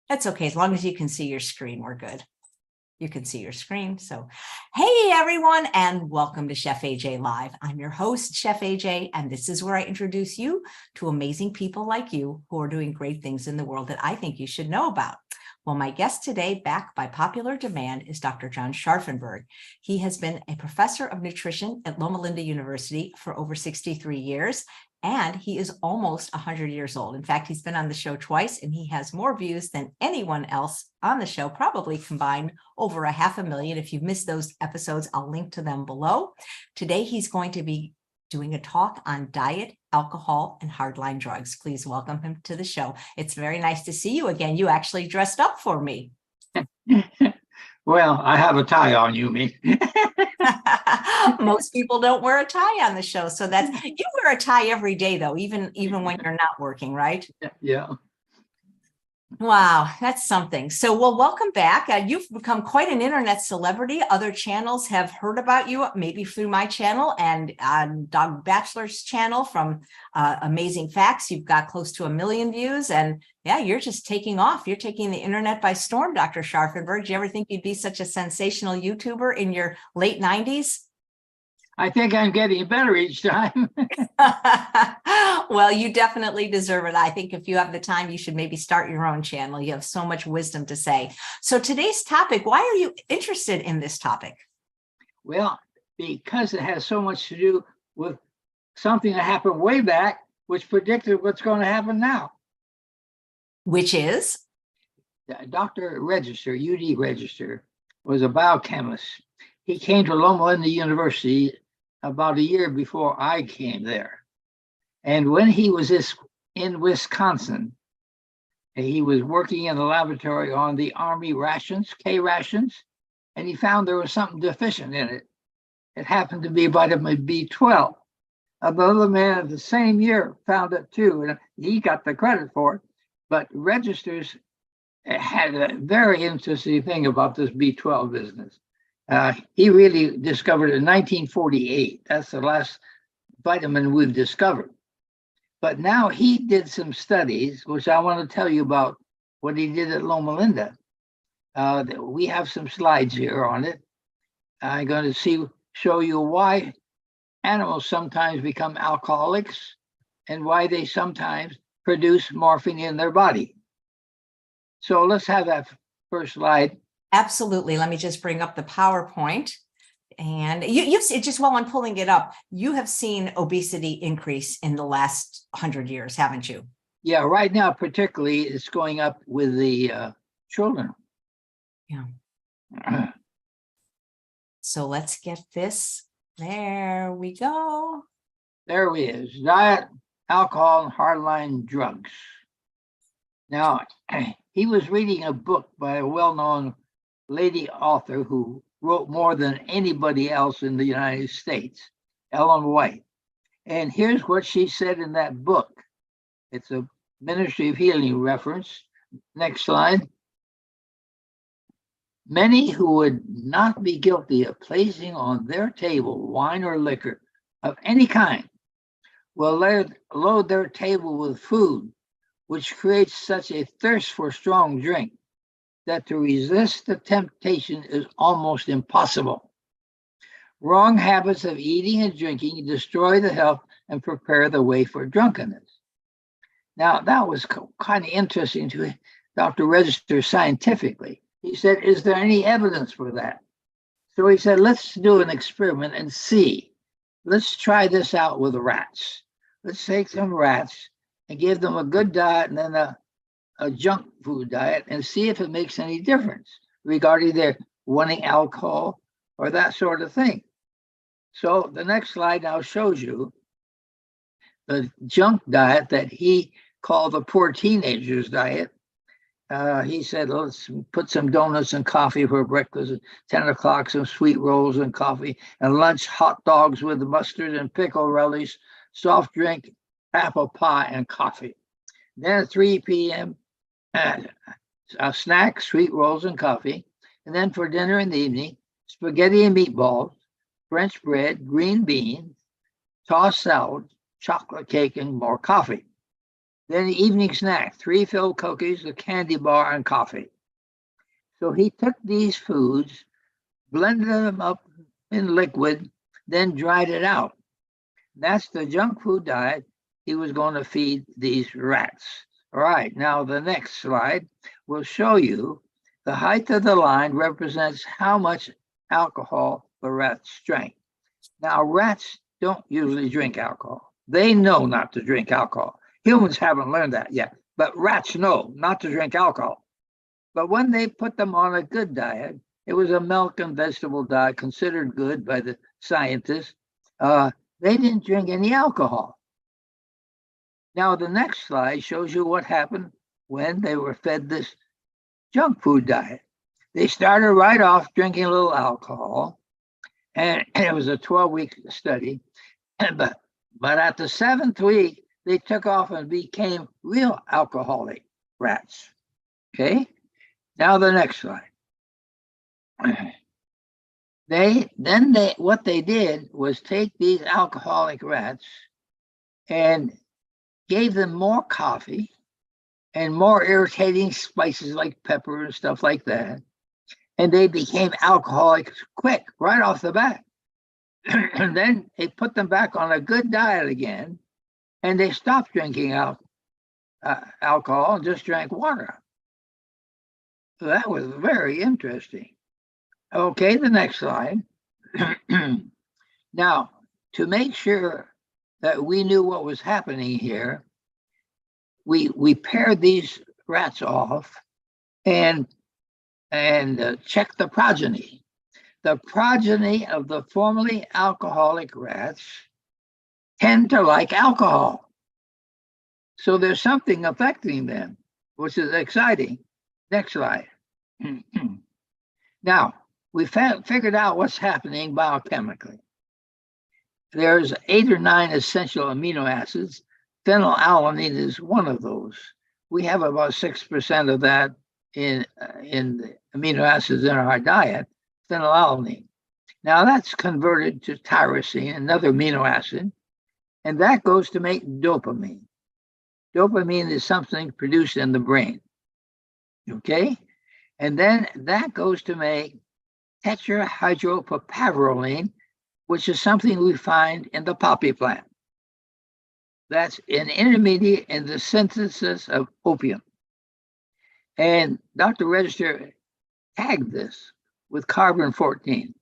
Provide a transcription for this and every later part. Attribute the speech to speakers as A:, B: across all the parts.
A: That's okay. As long as you can see your screen, we're good. You can see your screen. So, hey, everyone, and welcome to Chef AJ Live. I'm your host, Chef AJ, and this is where I introduce you to amazing people like you who are doing great things in the world that I think you should know about. Well, my guest today, back by popular demand, is Dr. John Scharffenberg. He has been a professor of nutrition at Loma Linda University for over 63 years, and he is almost 100 years old. In fact, he's been on the show twice, and he has more views than anyone else on the show, probably combined over 500,000. If you've missed those episodes, I'll link to them below. Today, he's going to be doing a talk on diet, alcohol, and hardline drugs. Please welcome him to the show. It's very nice to see you again. You actually dressed up for me.
B: Well, I have a tie on, you mean.
A: Most people don't wear a tie on the show. So you wear a tie every day, though, even when you're not working, right?
B: Yeah.
A: Wow, that's something. So, well, welcome back. You've become quite an internet celebrity. Other channels have heard about you, maybe through my channel and Doug Batchelor's channel from Amazing Facts. You've got close to 1 million views. And yeah, you're just taking off. You're taking the internet by storm, Dr. Scharffenberg. Did you ever think you'd be such a sensational YouTuber in your late 90s?
B: I think I'm getting better each time.
A: Well, you definitely deserve it. I think if you have the time, you should maybe start your own channel. You have so much wisdom to say. So today's topic, why are you interested in this topic?
B: Well, because it has so much to do with something that happened way back, which predicted what's going to happen now.
A: Which is?
B: Dr. Register, UD Register, was a biochemist. He came to Loma Linda University about a year before I came there. And when he was in Wisconsin, he was working in the laboratory on the Army rations, K rations, and he found there was something deficient in it. It happened to be vitamin B12. Another man of the same year found it too, and he got the credit for it. But Registers had a very interesting thing about this B12 business. He really discovered it in 1948. That's the last vitamin we've discovered. But now he did some studies, which I want to tell you about what he did at Loma Linda. We have some slides here on it. I'm going to show you why animals sometimes become alcoholics and why they sometimes produce morphine in their body. So let's have that first slide.
A: Absolutely. Let me just bring up the PowerPoint. And you've seen, just while I'm pulling it up, you have seen obesity increase in the last 100 years, haven't you?
B: Yeah, right now, particularly, it's going up with the children.
A: Yeah. So let's get this. There we go.
B: There he is. Diet, alcohol, and hardline drugs. Now, he was reading a book by a well-known lady author who wrote more than anybody else in the United States, Ellen White. And here's what she said in that book. It's a Ministry of Healing reference. Next slide. Many who would not be guilty of placing on their table wine or liquor of any kind will load their table with food, which creates such a thirst for strong drink that to resist the temptation is almost impossible. Wrong habits of eating and drinking destroy the health and prepare the way for drunkenness. Now, that was kind of interesting to Dr. Register scientifically. He said, is there any evidence for that? So he said, let's do an experiment and see. Let's try this out with rats. Let's take some rats and give them a good diet and then a junk food diet and see if it makes any difference regarding their wanting alcohol or that sort of thing. So the next slide now shows you the junk diet that he called the poor teenagers diet. He said, let's put some donuts and coffee for breakfast at 10 o'clock, some sweet rolls and coffee, and lunch, hot dogs with mustard and pickle relish, soft drink, apple pie, and coffee. Then at 3 p.m., a snack, sweet rolls and coffee. And then for dinner in the evening, spaghetti and meatballs, French bread, green beans, tossed salad, chocolate cake, and more coffee. Then the evening snack, 3 filled cookies, a candy bar, and coffee. So he took these foods, blended them up in liquid, then dried it out. That's the junk food diet he was going to feed these rats. All right, now the next slide will show you the height of the line represents how much alcohol the rats drank. Now, rats don't usually drink alcohol. They know not to drink alcohol. Humans haven't learned that yet, but rats know not to drink alcohol. But when they put them on a good diet, it was a milk and vegetable diet considered good by the scientists. They didn't drink any alcohol. Now, the next slide shows you what happened when they were fed this junk food diet. They started right off drinking a little alcohol, and it was a 12-week study. But at the 7th week, they took off and became real alcoholic rats. Okay? Now the next slide. What they did was take these alcoholic rats and gave them more coffee and more irritating spices like pepper and stuff like that. And they became alcoholics quick, right off the bat. And then they put them back on a good diet again, and they stopped drinking alcohol and just drank water. So that was very interesting. Okay, the next slide. Now, to make sure that we knew what was happening here, we paired these rats off and checked the progeny. The progeny of the formerly alcoholic rats tend to like alcohol. So there's something affecting them, which is exciting. Next slide. Now, we figured out what's happening biochemically. There's 8 or 9 essential amino acids. Phenylalanine is one of those. We have about 6% of that in the amino acids in our diet, phenylalanine. Now that's converted to tyrosine, another amino acid, and that goes to make dopamine. Dopamine is something produced in the brain. Okay? And then that goes to make tetrahydropapaverylene, which is something we find in the poppy plant. That's an intermediate in the synthesis of opium. And Dr. Register tagged this with carbon-14.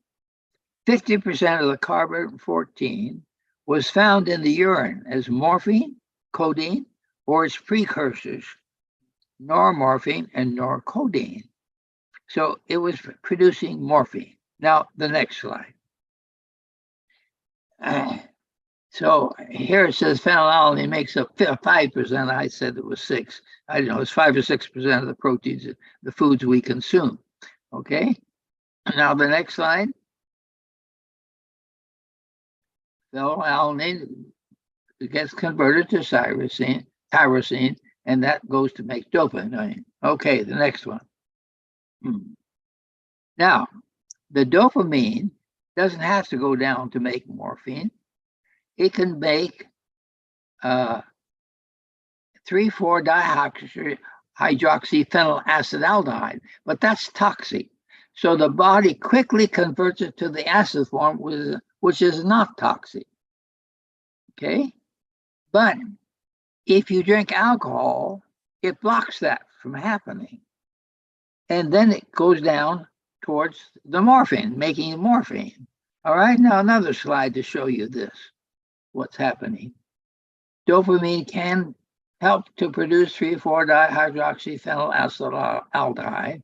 B: 50% of the carbon-14 was found in the urine as morphine, codeine, or its precursors, normorphine and norcodeine. So it was producing morphine. Now, the next slide. So here it says phenylalanine makes up 5%. I said it was 6. I don't know, it's 5 or 6% of the proteins, the foods we consume. Okay. Now the next slide. Phenylalanine gets converted to tyrosine, and that goes to make dopamine. Okay, the next one. Now, the dopamine doesn't have to go down to make morphine. It can make 3,4-dihydroxyphenylacetaldehyde, but that's toxic. So the body quickly converts it to the acid form, which is not toxic. Okay? But if you drink alcohol, it blocks that from happening. And then it goes down towards the morphine, making morphine. All right, now another slide to show you this, what's happening. Dopamine can help to produce 3,4-dihydroxyphenylacetaldehyde.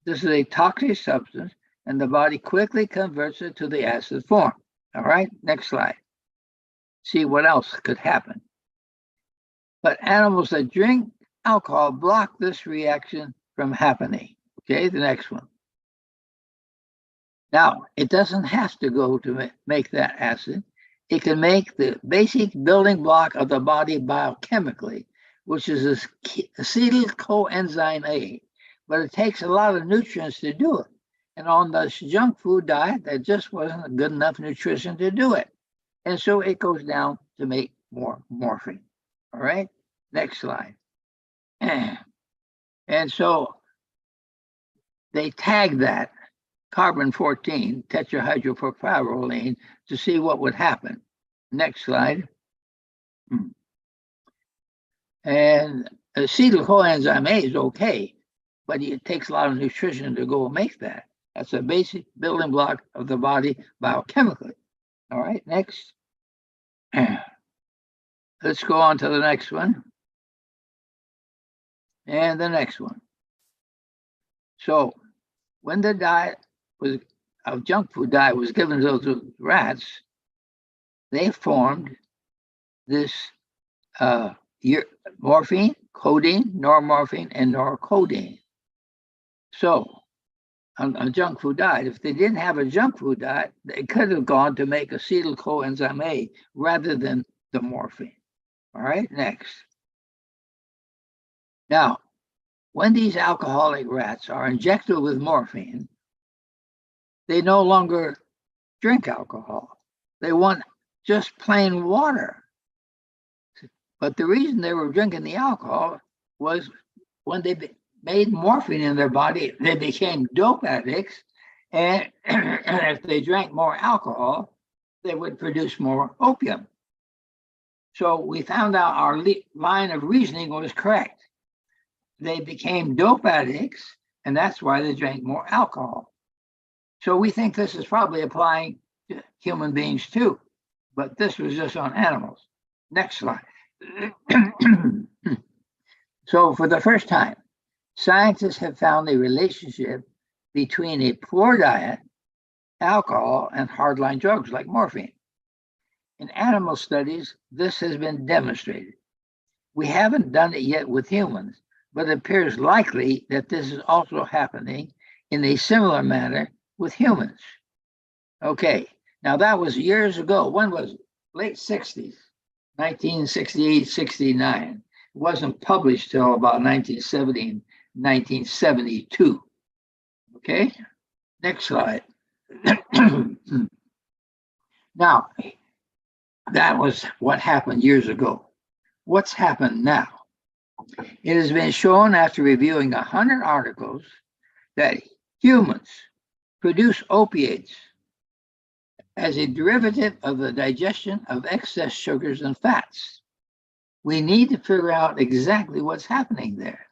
B: This is a toxic substance, and the body quickly converts it to the acid form. All right, next slide. See what else could happen. But animals that drink alcohol block this reaction from happening. Okay, the next one. Now, it doesn't have to go to make that acid. It can make the basic building block of the body biochemically, which is acetyl coenzyme A. But it takes a lot of nutrients to do it. And on the junk food diet, there just wasn't good enough nutrition to do it. And so it goes down to make more morphine. All right. Next slide. And so they tagged that carbon-14 tetrahydropropyroline to see what would happen. Next slide. And acetyl coenzyme A is okay, but it takes a lot of nutrition to go make that. That's a basic building block of the body biochemically. All right, next. Let's go on to the next one. And the next one. So when the diet was a junk food diet was given to those rats, they formed this morphine, codeine, normorphine, and norcodeine. So on a junk food diet, if they didn't have a junk food diet, they could have gone to make acetyl coenzyme A rather than the morphine. All right, next. Now, when these alcoholic rats are injected with morphine, they no longer drink alcohol. They want just plain water. But the reason they were drinking the alcohol was when they made morphine in their body, they became dope addicts. And if they drank more alcohol, they would produce more opium. So we found out our line of reasoning was correct. They became dope addicts, and that's why they drank more alcohol. So we think this is probably applying to human beings too, but this was just on animals. Next slide. So for the first time, scientists have found a relationship between a poor diet, alcohol, and hardline drugs like morphine. In animal studies, this has been demonstrated. We haven't done it yet with humans, but it appears likely that this is also happening in a similar manner with humans. Okay, now that was years ago. When was it? Late 60s, 1968, 69. It wasn't published till about 1970, 1972. Okay, next slide. Now, that was what happened years ago. What's happened now? It has been shown after reviewing 100 articles that humans produce opiates as a derivative of the digestion of excess sugars and fats. We need to figure out exactly what's happening there.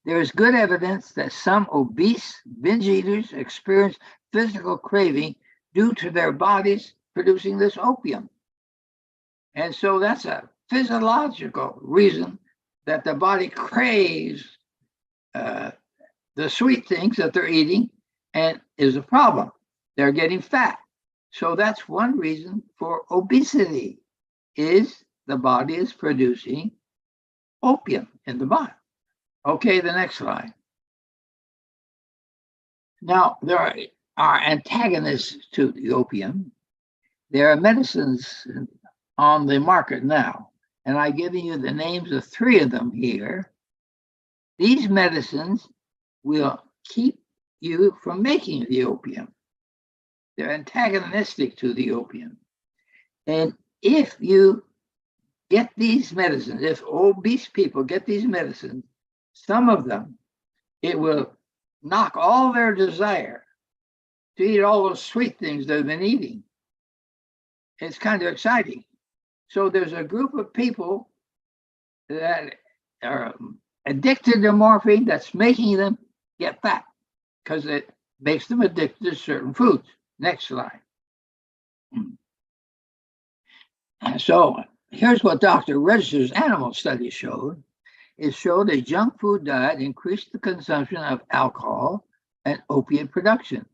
B: There is good evidence that some obese binge eaters experience physical craving due to their bodies producing this opium. And so that's a physiological reason that the body craves the sweet things that they're eating and is a problem. They're getting fat. So that's one reason for obesity, is the body is producing opium in the body. Okay, the next slide. Now, there are antagonists to the opium. There are medicines on the market now, and I've given you the names of 3 of them here. These medicines will keep you from making the opium. They're antagonistic to the opium. And if you get these medicines, if obese people get these medicines, some of them, it will knock all their desire to eat all those sweet things they've been eating. It's kind of exciting. So there's a group of people that are addicted to morphine that's making them get fat because it makes them addicted to certain foods. Next slide. So here's what Dr. Register's animal study showed. It showed a junk food diet increased the consumption of alcohol and opiate production.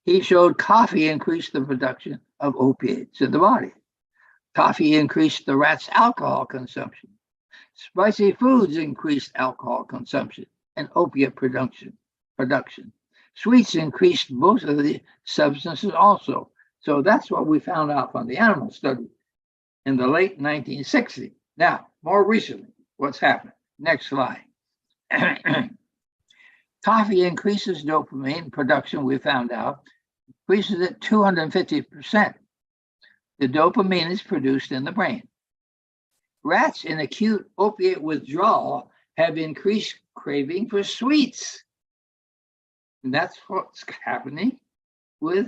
B: He showed coffee increased the production of opiates in the body. Coffee increased the rat's alcohol consumption. Spicy foods increased alcohol consumption and opiate production. Sweets increased most of the substances also. So that's what we found out from the animal study in the late 1960s. Now, more recently, what's happened? Next slide. Coffee increases dopamine production, we found out, increases it 250%. The dopamine is produced in the brain. rats in acute opiate withdrawal have increased craving for sweets. And that's what's happening with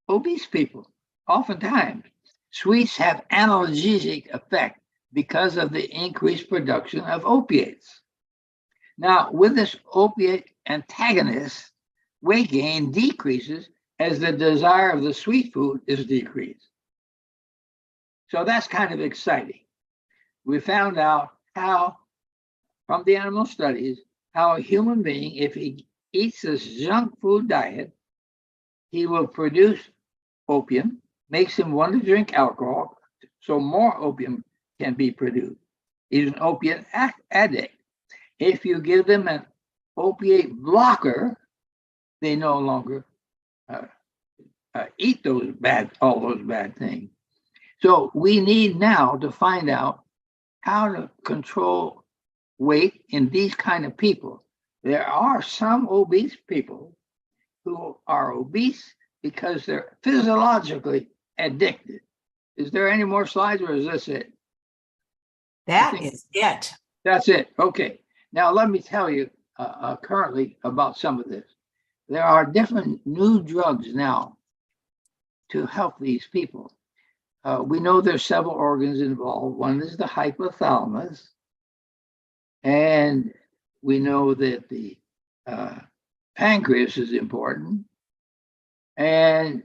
B: obese people. Oftentimes, sweets have analgesic effect because of the increased production of opiates. Now, with this opiate antagonist, weight gain decreases as the desire of the sweet food is decreased. So that's kind of exciting. We found out how, from the animal studies, how a human being, if he eats this junk food diet, he will produce opium, makes him want to drink alcohol, so more opium can be produced. He's an opiate addict. If you give them an opiate blocker, they no longer eat all those bad things. So we need now to find out how to control weight in these kind of people. There are some obese people who are obese because they're physiologically addicted. Is there any more slides, or is this it?
A: That is it.
B: That's it. Okay. Now let me tell you currently about some of this. There are different new drugs now to help these people. We know there's several organs involved. One is the hypothalamus, and we know that the pancreas is important, and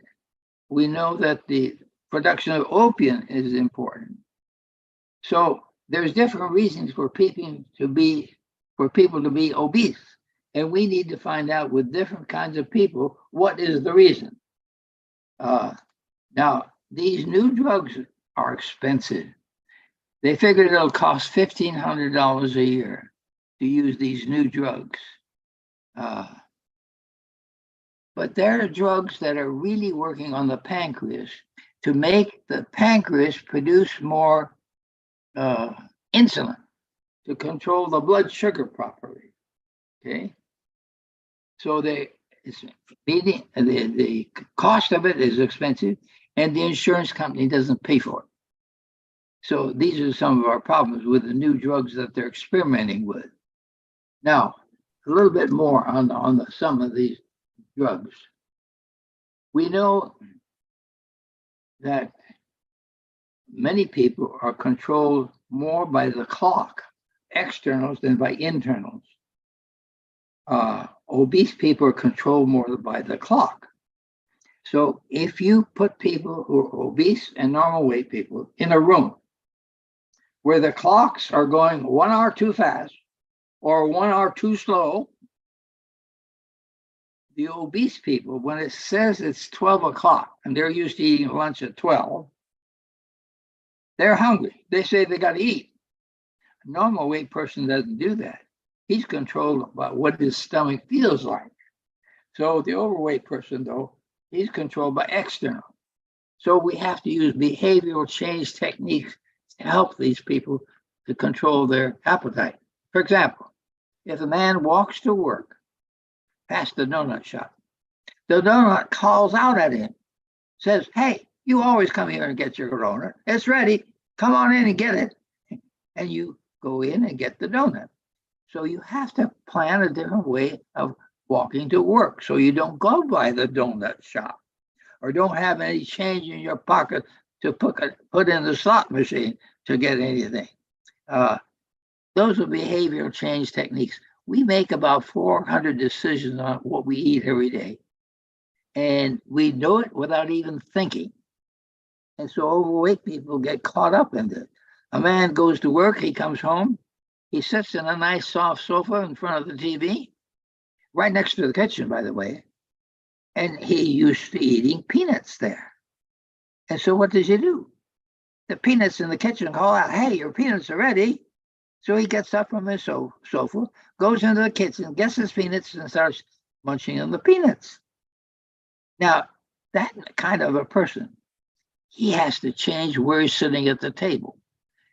B: we know that the production of opium is important. So there's different reasons for people to be obese, and we need to find out with different kinds of people what is the reason. Now, these new drugs are expensive. They figured it'll cost $1,500 a year to use these new drugs. But there are drugs that are really working on the pancreas to make the pancreas produce more insulin to control the blood sugar properly. Okay, so the cost of it is expensive, and the insurance company doesn't pay for it. So these are some of our problems with the new drugs that they're experimenting with. Now, a little bit more on some of these drugs. We know that many people are controlled more by the clock, externals, than by internals. Obese people are controlled more by the clock. So if you put people who are obese and normal weight people in a room where the clocks are going 1 hour too fast or 1 hour too slow, the obese people, when it says it's 12 o'clock and they're used to eating lunch at 12, they're hungry. They say they got to eat. A normal weight person doesn't do that. He's controlled by what his stomach feels like. So the overweight person, though, he's controlled by external. So we have to use behavioral change techniques to help these people to control their appetite. For example, if a man walks to work past the donut shop, the donut calls out at him, says, "Hey, you always come here and get your donut. It's ready. Come on in and get it." And you go in and get the donut. So you have to plan a different way of walking to work so you don't go by the donut shop or don't have any change in your pocket to put in the slot machine to get anything. Those are behavioral change techniques. We make about 400 decisions on what we eat every day, and we do it without even thinking. And so overweight people get caught up in this. A man goes to work, he comes home, he sits in a nice soft sofa in front of the TV, right next to the kitchen, by the way, and he used to eating peanuts there. And so what does he do? The peanuts in the kitchen call out, "Hey, your peanuts are ready." So he gets up from his sofa, goes into the kitchen, gets his peanuts, and starts munching on the peanuts. Now, that kind of a person, he has to change where he's sitting at the table,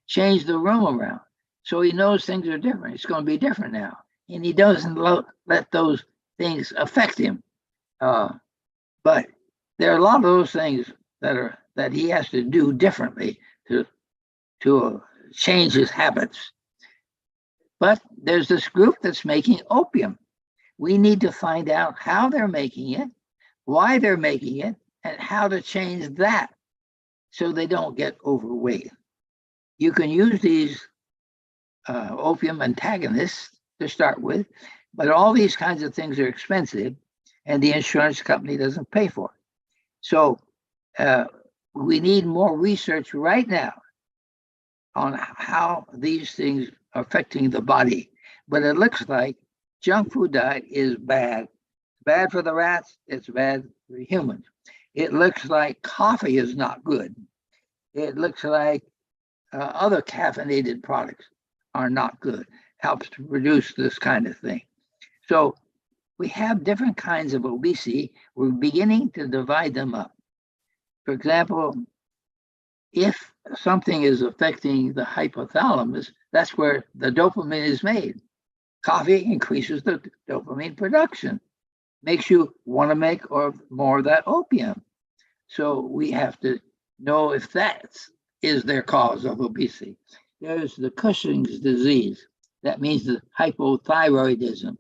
B: change the room around. So he knows things are different. It's going to be different now. And he doesn't let those things affect him. But there are a lot of those things that he has to do differently to change his habits. But there's this group that's making opium. We need to find out how they're making it, why they're making it, and how to change that so they don't get overweight. You can use these opium antagonists to start with, but all these kinds of things are expensive and the insurance company doesn't pay for it. So we need more research right now on how these things are affecting the body. But it looks like junk food diet is bad. It's bad for the rats, it's bad for humans. It looks like coffee is not good. It looks like other caffeinated products are not good, helps to produce this kind of thing. So we have different kinds of obesity. We're beginning to divide them up. For example, if something is affecting the hypothalamus, that's where the dopamine is made. Coffee increases the dopamine production, makes you want to make more of that opium. So we have to know if that is their cause of obesity. There's the Cushing's disease. That means the hypothyroidism.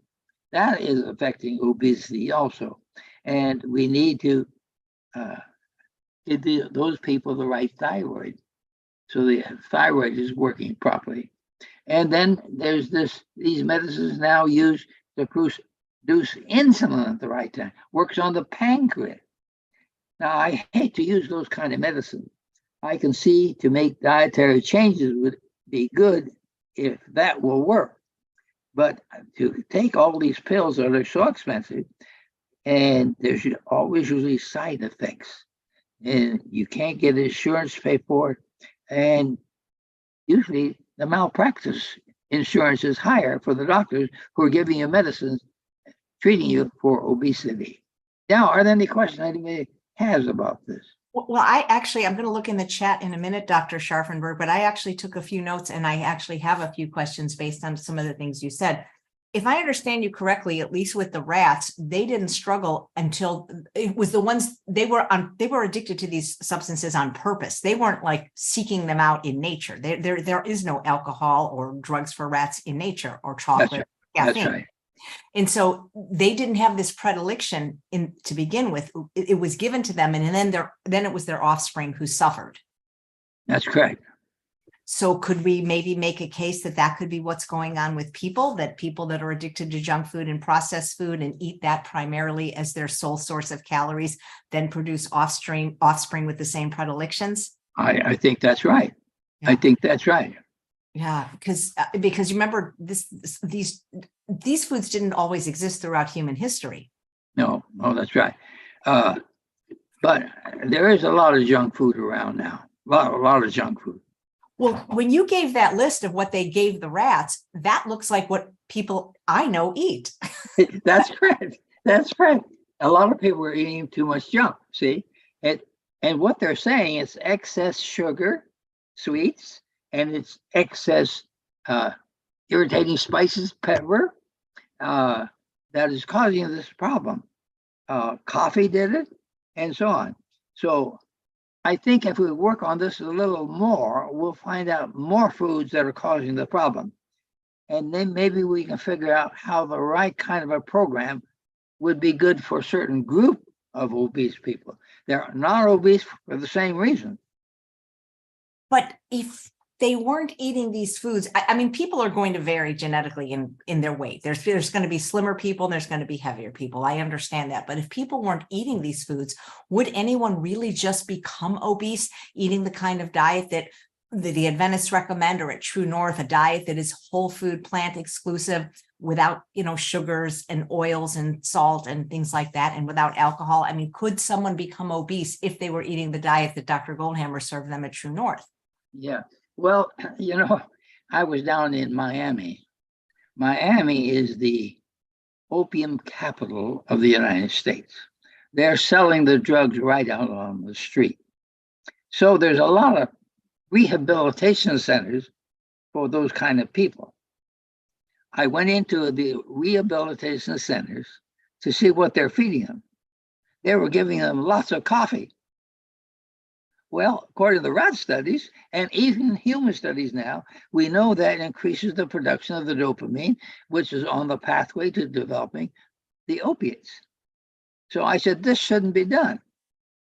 B: That is affecting obesity also. And we need to give those people the right thyroid so the thyroid is working properly. And then there's these medicines now used to produce insulin at the right time, works on the pancreas. Now, I hate to use those kind of medicine. I can see to make dietary changes would be good if that will work. But to take all these pills that are so expensive, and there's always usually side effects, and you can't get insurance to pay for it, and usually the malpractice insurance is higher for the doctors who are giving you medicines, treating you for obesity. Now, are there any questions anybody has about this?
A: Well, I'm going to look in the chat in a minute, Dr. Scharffenberg, but I actually took a few notes and I actually have a few questions based on some of the things you said. If I understand you correctly, at least with the rats, they didn't struggle until it was the ones they were addicted to these substances on purpose. They weren't like seeking them out in nature. There is no alcohol or drugs for rats in nature or chocolate.
B: That's right.
A: And so they didn't have this predilection to begin with. It was given to them, and then it was their offspring who suffered.
B: That's correct.
A: So could we maybe make a case that could be what's going on with people that are addicted to junk food and processed food and eat that primarily as their sole source of calories, then produce offspring with the same predilections?
B: I think that's right. Yeah. I think that's right.
A: Yeah, because you remember these foods didn't always exist throughout human history.
B: No, that's right. But there is a lot of junk food around now. A lot of junk food.
A: Well, when you gave that list of what they gave the rats, that looks like what people I know eat.
B: That's correct. That's right. A lot of people are eating too much junk. See, and what they're saying is excess sugar, sweets, and it's excess irritating spices, pepper, that is causing this problem. Coffee did it, and so on. So I think if we work on this a little more, we'll find out more foods that are causing the problem. And then maybe we can figure out how the right kind of a program would be good for a certain group of obese people. They're not obese for the same reason.
A: But if they weren't eating these foods, I mean, people are going to vary genetically in their weight. There's going to be slimmer people and there's going to be heavier people. I understand that. But if people weren't eating these foods, would anyone really just become obese eating the kind of diet that the Adventists recommend, or at True North, a diet that is whole food, plant exclusive, without, sugars and oils and salt and things like that, and without alcohol? I mean, could someone become obese if they were eating the diet that Dr. Goldhammer served them at True North?
B: Yeah. Well, I was down in Miami. Miami is the opium capital of the United States. They're selling the drugs right out on the street. So there's a lot of rehabilitation centers for those kind of people. I went into the rehabilitation centers to see what they're feeding them. They were giving them lots of coffee. Well, according to the rat studies and even human studies now, we know that increases the production of the dopamine, which is on the pathway to developing the opiates. So I said, this shouldn't be done.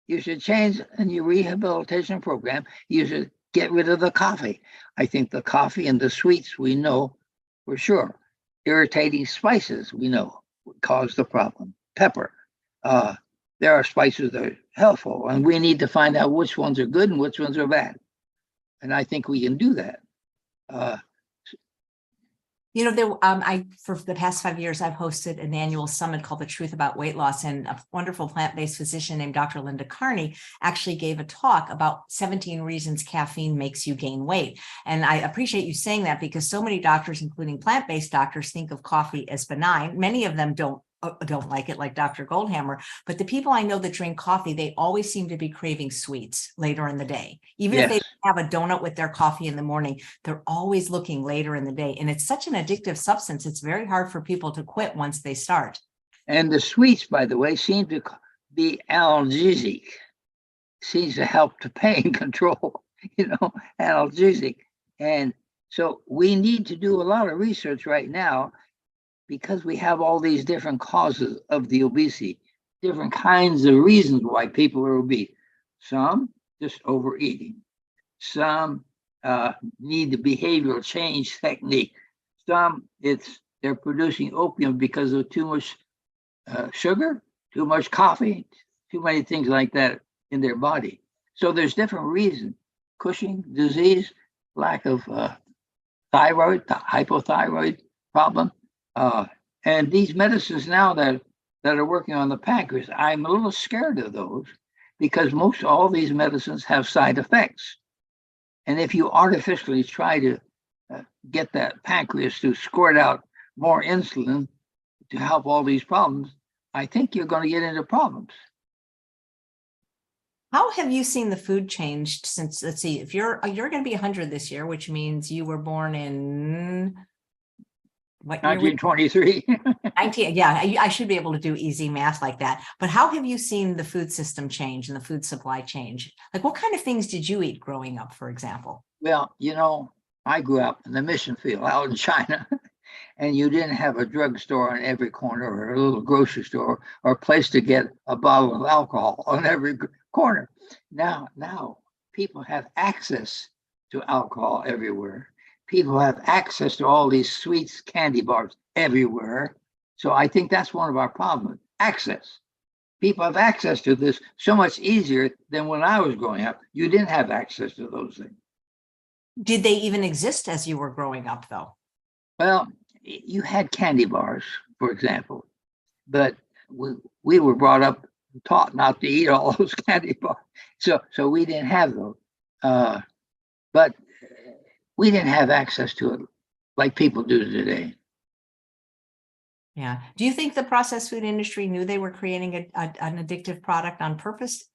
B: You should change in your rehabilitation program. You should get rid of the coffee. I think the coffee and the sweets, we know for sure. Irritating spices, we know, cause the problem. Pepper. There are spices that are helpful, and we need to find out which ones are good and which ones are bad. And I think we can do that.
A: For the past 5 years, I've hosted an annual summit called The Truth About Weight Loss, and a wonderful plant-based physician named Dr. Linda Carney actually gave a talk about 17 reasons caffeine makes you gain weight. And I appreciate you saying that, because so many doctors, including plant-based doctors, think of coffee as benign. Many of them don't like it, like Dr. Goldhammer, but the people I know that drink coffee, they always seem to be craving sweets later in the day. Even if they have a donut with their coffee in the morning, they're always looking later in the day. And it's such an addictive substance. It's very hard for people to quit once they start.
B: And the sweets, by the way, seem to be analgesic, seems to help to pain control, analgesic. And so we need to do a lot of research right now, because we have all these different causes of the obesity, different kinds of reasons why people are obese. Some just overeating. Some need the behavioral change technique. Some they're producing opium because of too much sugar, too much coffee, too many things like that in their body. So there's different reasons. Cushing disease, lack of thyroid, hypothyroid problem. And these medicines now that are working on the pancreas, I'm a little scared of those, because most all these medicines have side effects. And if you artificially try to get that pancreas to squirt out more insulin to help all these problems, I think you're going to get into problems.
A: How have you seen the food changed since, let's see, if you're going to be 100 this year, which means you were born in...
B: 1923.
A: 19, yeah, I should be able to do easy math like that. But how have you seen the food system change and the food supply change? Like, what kind of things did you eat growing up, for example?
B: Well, I grew up in the mission field out in China, and you didn't have a drugstore on every corner, or a little grocery store, or a place to get a bottle of alcohol on every corner. Now people have access to alcohol everywhere. People have access to all these sweets, candy bars everywhere. So I think that's one of our problems, access. People have access to this so much easier than when I was growing up. You didn't have access to those things.
A: Did they even exist as you were growing up, though?
B: Well, you had candy bars, for example, but we were brought up, taught not to eat all those candy bars. So we didn't have those. But we didn't have access to it like people do today.
A: Yeah. Do you think the processed food industry knew they were creating an addictive product on purpose?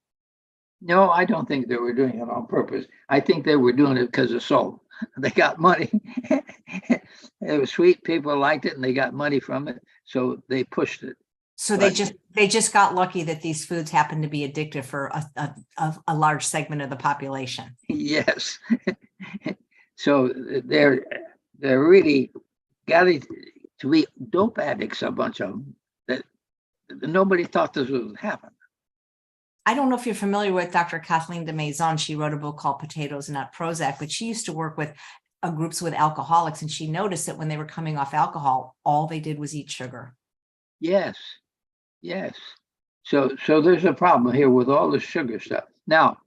B: No, I don't think they were doing it on purpose. I think they were doing it because of salt. They got money. It was sweet. People liked it, and they got money from it, so they pushed it.
A: So they just got lucky that these foods happen to be addictive for a large segment of the population.
B: Yes. So they're really got it to be dope addicts, a bunch of them, that nobody thought this would happen.
A: I don't know if you're familiar with Dr. Kathleen de Maison. She wrote a book called Potatoes, Not Prozac, but she used to work with groups with alcoholics, and she noticed that when they were coming off alcohol, all they did was eat sugar.
B: Yes. So there's a problem here with all the sugar stuff. Now,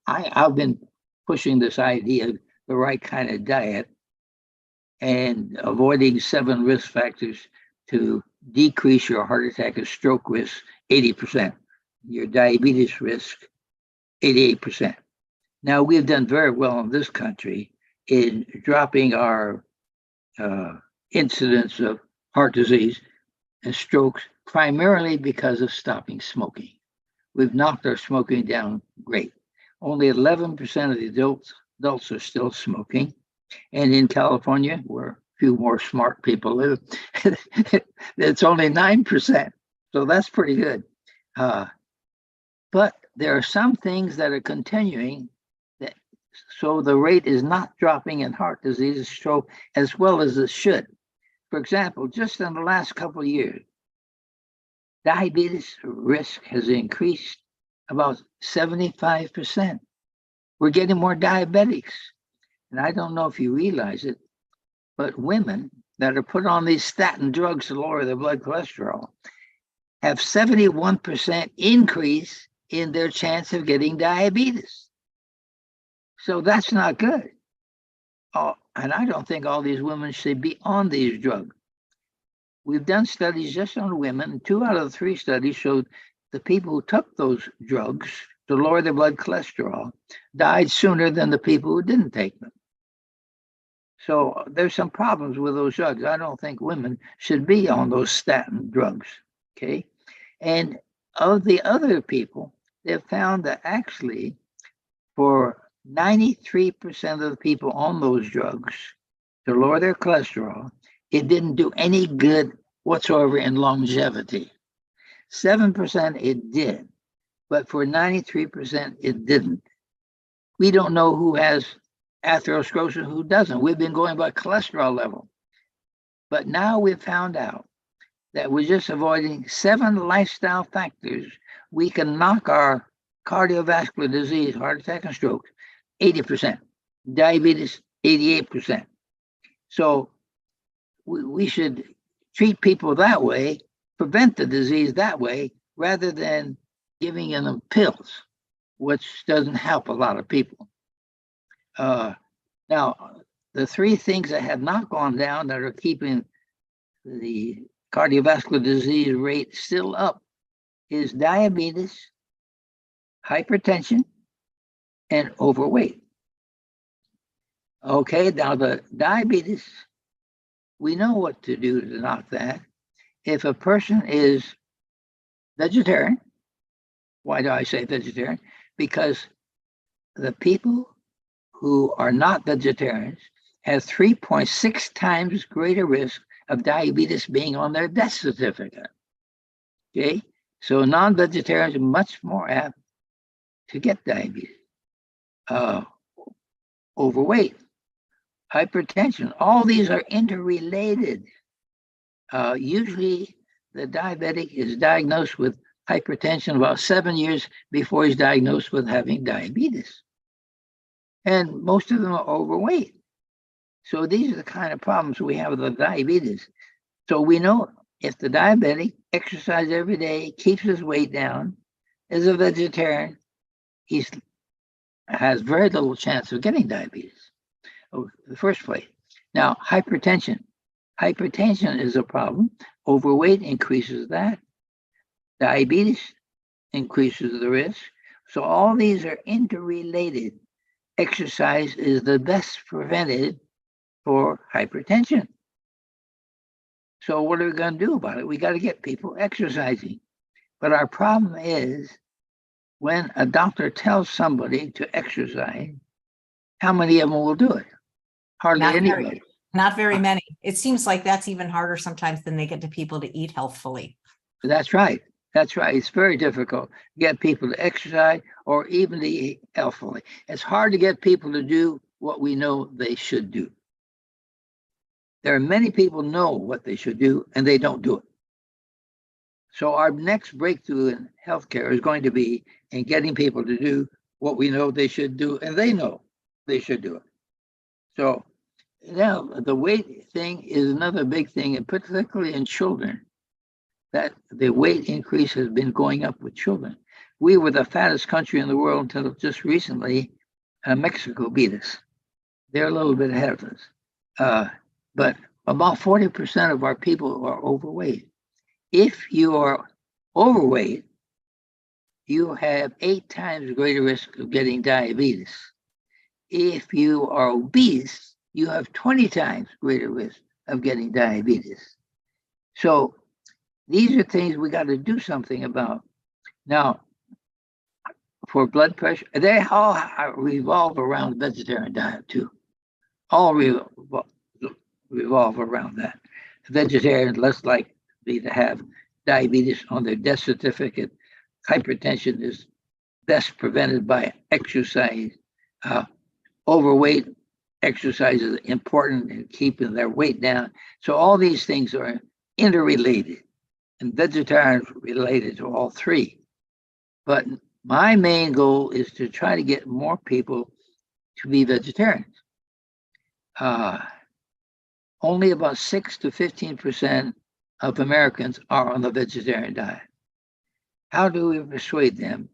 B: I've been pushing this idea of the right kind of diet and avoiding 7 risk factors to decrease your heart attack and stroke risk 80%, your diabetes risk 88%. Now, we've done very well in this country in dropping our incidence of heart disease and strokes, primarily because of stopping smoking. We've knocked our smoking down great. Only 11% of the adults are still smoking. And in California, where a few more smart people live, it's only 9%. So that's pretty good. But there are some things that are continuing, that, so the rate is not dropping in heart disease, stroke, as well as it should. For example, just in the last couple of years, diabetes risk has increased about 75%. We're getting more diabetics. And I don't know if you realize it, but women that are put on these statin drugs to lower their blood cholesterol have 71% increase in their chance of getting diabetes. So that's not good. Oh, and I don't think all these women should be on these drugs. We've done studies just on women. 2 out of the 3 studies showed the people who took those drugs to lower their blood cholesterol died sooner than the people who didn't take them. So there's some problems with those drugs. I don't think women should be on those statin drugs, okay? And of the other people, they've found that actually for 93% of the people on those drugs to lower their cholesterol, it didn't do any good whatsoever in longevity. 7% it did, but for 93% it didn't. We don't know who has atherosclerosis, who doesn't. We've been going by cholesterol level. But now we've found out that we're just avoiding 7 lifestyle factors. We can knock our cardiovascular disease, heart attack and stroke, 80%, diabetes, 88%. So we should treat people that way, prevent the disease that way, rather than giving them pills, which doesn't help a lot of people. Now, the 3 things that have not gone down that are keeping the cardiovascular disease rate still up is diabetes, hypertension, and overweight. Okay, now the diabetes, we know what to do to knock that. If a person is vegetarian, why do I say vegetarian? Because the people who are not vegetarians have 3.6 times greater risk of diabetes being on their death certificate. Okay, so non-vegetarians are much more apt to get diabetes. Overweight, hypertension, all these are interrelated. Usually the diabetic is diagnosed with hypertension about 7 years before he's diagnosed with having diabetes. And most of them are overweight. So these are the kind of problems we have with the diabetes. So we know if the diabetic exercises every day, keeps his weight down, is a vegetarian, he has very little chance of getting diabetes in the first place. Now, hypertension. Hypertension is a problem. Overweight increases that. Diabetes increases the risk. So all these are interrelated. Exercise is the best preventive for hypertension. So what are we going to do about it? We got to get people exercising. But our problem is when a doctor tells somebody to exercise, how many of them will do it? Hardly anybody.
A: Not very many. It seems like that's even harder sometimes than they get to people to eat healthfully.
B: That's right. That's right. It's very difficult to get people to exercise or even to eat healthfully. It's hard to get people to do what we know they should do. There are many people know what they should do and they don't do it. So our next breakthrough in healthcare is going to be in getting people to do what we know they should do and they know they should do it. So now the weight thing is another big thing, and particularly in children, that the weight increase has been going up with children. We were the fattest country in the world until just recently. Mexico beat us. They're a little bit ahead of us. But about 40% of our people are overweight. If you are overweight, you have 8 times greater risk of getting diabetes. If you are obese, you have 20 times greater risk of getting diabetes. So these are things we got to do something about. Now, for blood pressure, they all revolve around vegetarian diet too. All revolve around that. Vegetarians less likely to have diabetes on their death certificate. Hypertension is best prevented by exercise. Overweight exercise is important in keeping their weight down. So all these things are interrelated, and vegetarians related to all three. But my main goal is to try to get more people to be vegetarians. Only about 6 to 15% of Americans are on the vegetarian diet. How do we persuade them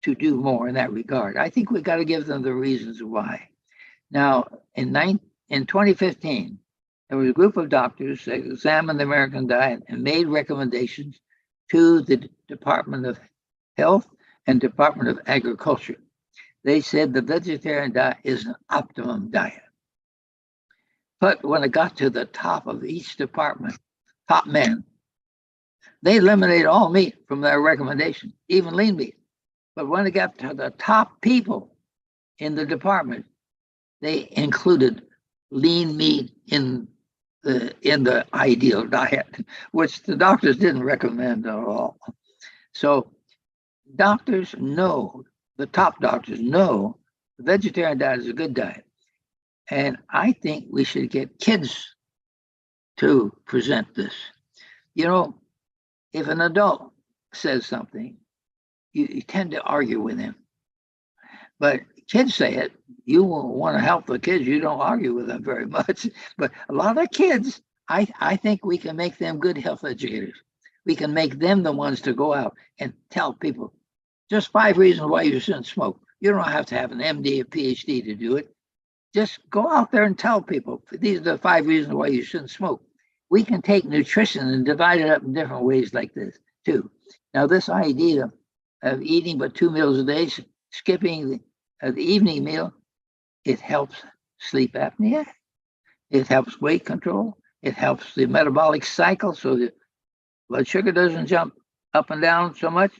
B: to do more in that regard? I think we got to give them the reasons why. Now, in 2015, there was a group of doctors that examined the American diet and made recommendations to the Department of Health and Department of Agriculture. They said the vegetarian diet is an optimum diet. But when it got to the top of each department, top men, they eliminated all meat from their recommendation, even lean meat. But when it got to the top people in the department, they included lean meat in the ideal diet, which the doctors didn't recommend at all. So doctors know, the top doctors know, the vegetarian diet is a good diet. And I think we should get kids to present this. You know, if an adult says something, you tend to argue with him. But kids say it, you want to help the kids, you don't argue with them very much. But a lot of kids, I think we can make them good health educators. We can make them the ones to go out and tell people, just 5 reasons why you shouldn't smoke. You don't have to have an MD or PhD to do it. Just go out there and tell people, these are the 5 reasons why you shouldn't smoke. We can take nutrition and divide it up in different ways like this, too. Now, this idea of eating but 2 meals a day, skipping the evening meal, it helps sleep apnea. It helps weight control. It helps the metabolic cycle so the blood sugar doesn't jump up and down so much.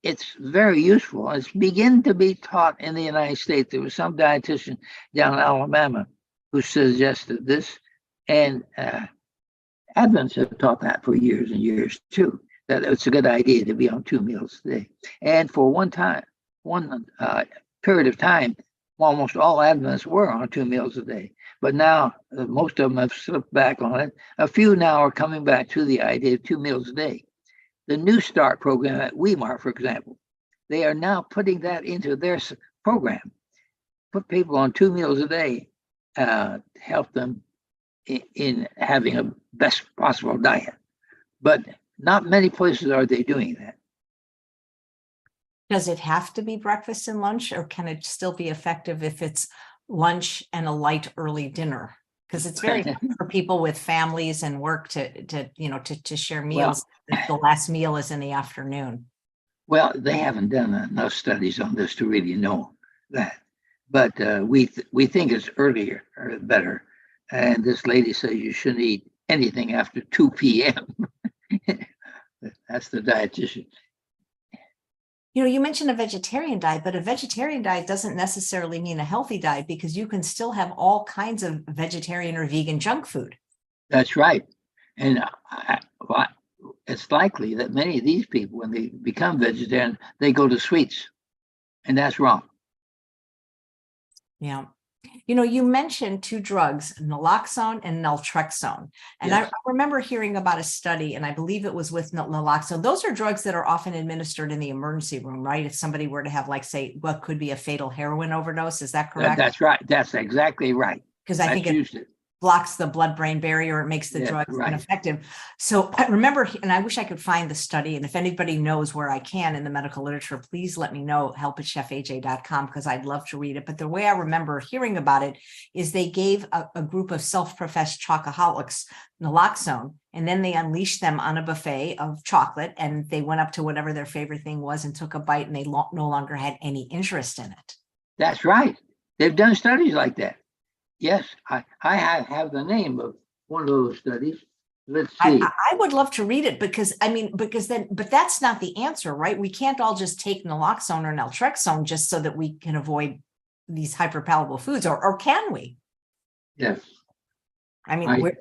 B: It's very useful. It's beginning to be taught in the United States. There was some dietitian down in Alabama who suggested this, and Advents have taught that for years and years too, that it's a good idea to be on 2 meals a day. And for one period of time, almost all Adventists were on 2 meals a day. But now most of them have slipped back on it. A few now are coming back to the idea of 2 meals a day. The New Start program at Weimar, for example, they are now putting that into their program. Put people on 2 meals a day, help them in having a best possible diet. But not many places are they doing that.
A: Does it have to be breakfast and lunch, or can it still be effective if it's lunch and a light early dinner? Because it's very hard for people with families and work to share meals. If the last meal is in the afternoon.
B: Well, they haven't done enough studies on this to really know that. But we think it's earlier or better. And this lady says you shouldn't eat anything after 2 p.m. That's the dietitian.
A: You know, you mentioned a vegetarian diet, but a vegetarian diet doesn't necessarily mean a healthy diet, because you can still have all kinds of vegetarian or vegan junk food.
B: That's right. And it's likely that many of these people, when they become vegetarian, they go to sweets. And that's wrong.
A: Yeah. You know, you mentioned 2 drugs, naloxone and naltrexone. And yes. I remember hearing about a study, and I believe it was with naloxone. Those are drugs that are often administered in the emergency room, right? If somebody were to have, like, say, what could be a fatal heroin overdose. Is that correct?
B: That's right. That's exactly right.
A: Because I think it blocks the blood-brain barrier. It makes the drugs ineffective. So I remember, and I wish I could find the study. And if anybody knows where I can in the medical literature, please let me know, help@chefaj.com, because I'd love to read it. But the way I remember hearing about it is they gave a group of self-professed chocoholics naloxone, and then they unleashed them on a buffet of chocolate, and they went up to whatever their favorite thing was and took a bite, and they no longer had any interest in it.
B: That's right. They've done studies like that. Yes, I have the name of one of those studies. Let's see.
A: I would love to read it, because but that's not the answer, right? We can't all just take naloxone or naltrexone just so that we can avoid these hyperpalatable foods, or can we?
B: Yes.
A: I mean,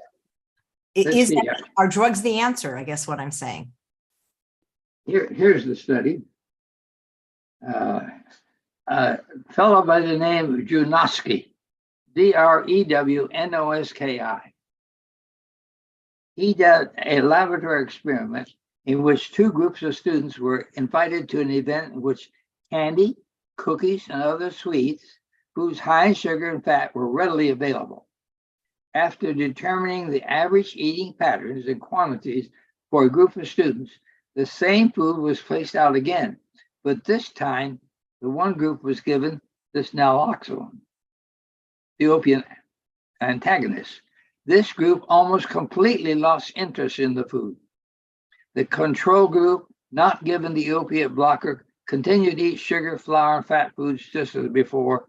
A: are drugs the answer? I guess what I'm saying.
B: Here's the study. a fellow by the name of Drewnoski, Drewnoski. He did a laboratory experiment in which two groups of students were invited to an event in which candy, cookies, and other sweets, foods high in sugar and fat, were readily available. After determining the average eating patterns and quantities for a group of students, the same food was placed out again, but this time the one group was given this naloxone, the opium antagonist. This group almost completely lost interest in the food. The control group, not given the opiate blocker, continued to eat sugar, flour, and fat foods just as before.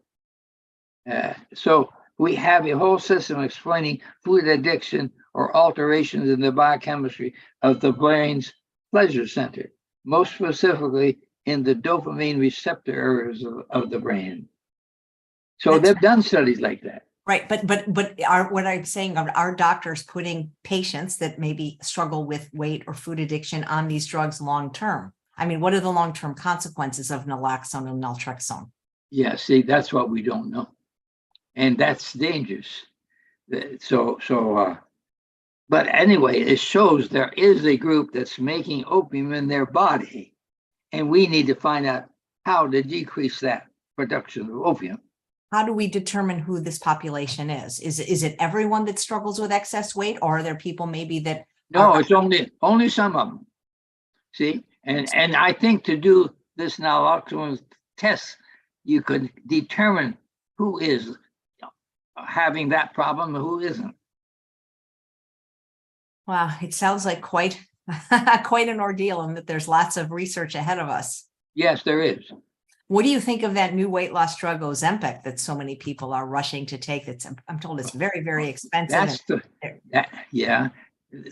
B: So we have a whole system explaining food addiction or alterations in the biochemistry of the brain's pleasure center, most specifically in the dopamine receptor areas of the brain. So they've done studies like that.
A: Right. But what I'm saying, are doctors putting patients that maybe struggle with weight or food addiction on these drugs long term? I mean, what are the long-term consequences of naloxone and naltrexone?
B: Yeah, see, that's what we don't know. And that's dangerous. But anyway, it shows there is a group that's making opium in their body. And we need to find out how to decrease that production of opium.
A: How do we determine who this population is? Is it everyone that struggles with excess weight, or are there people maybe that?
B: No, it's only some of them. See, and I think to do this naloxone test, you could determine who is having that problem and who isn't.
A: Wow, it sounds like quite an ordeal, and that there's lots of research ahead of us.
B: Yes, there is.
A: What do you think of that new weight loss drug Ozempic that so many people are rushing to take? I'm told it's very, very expensive.
B: Yeah.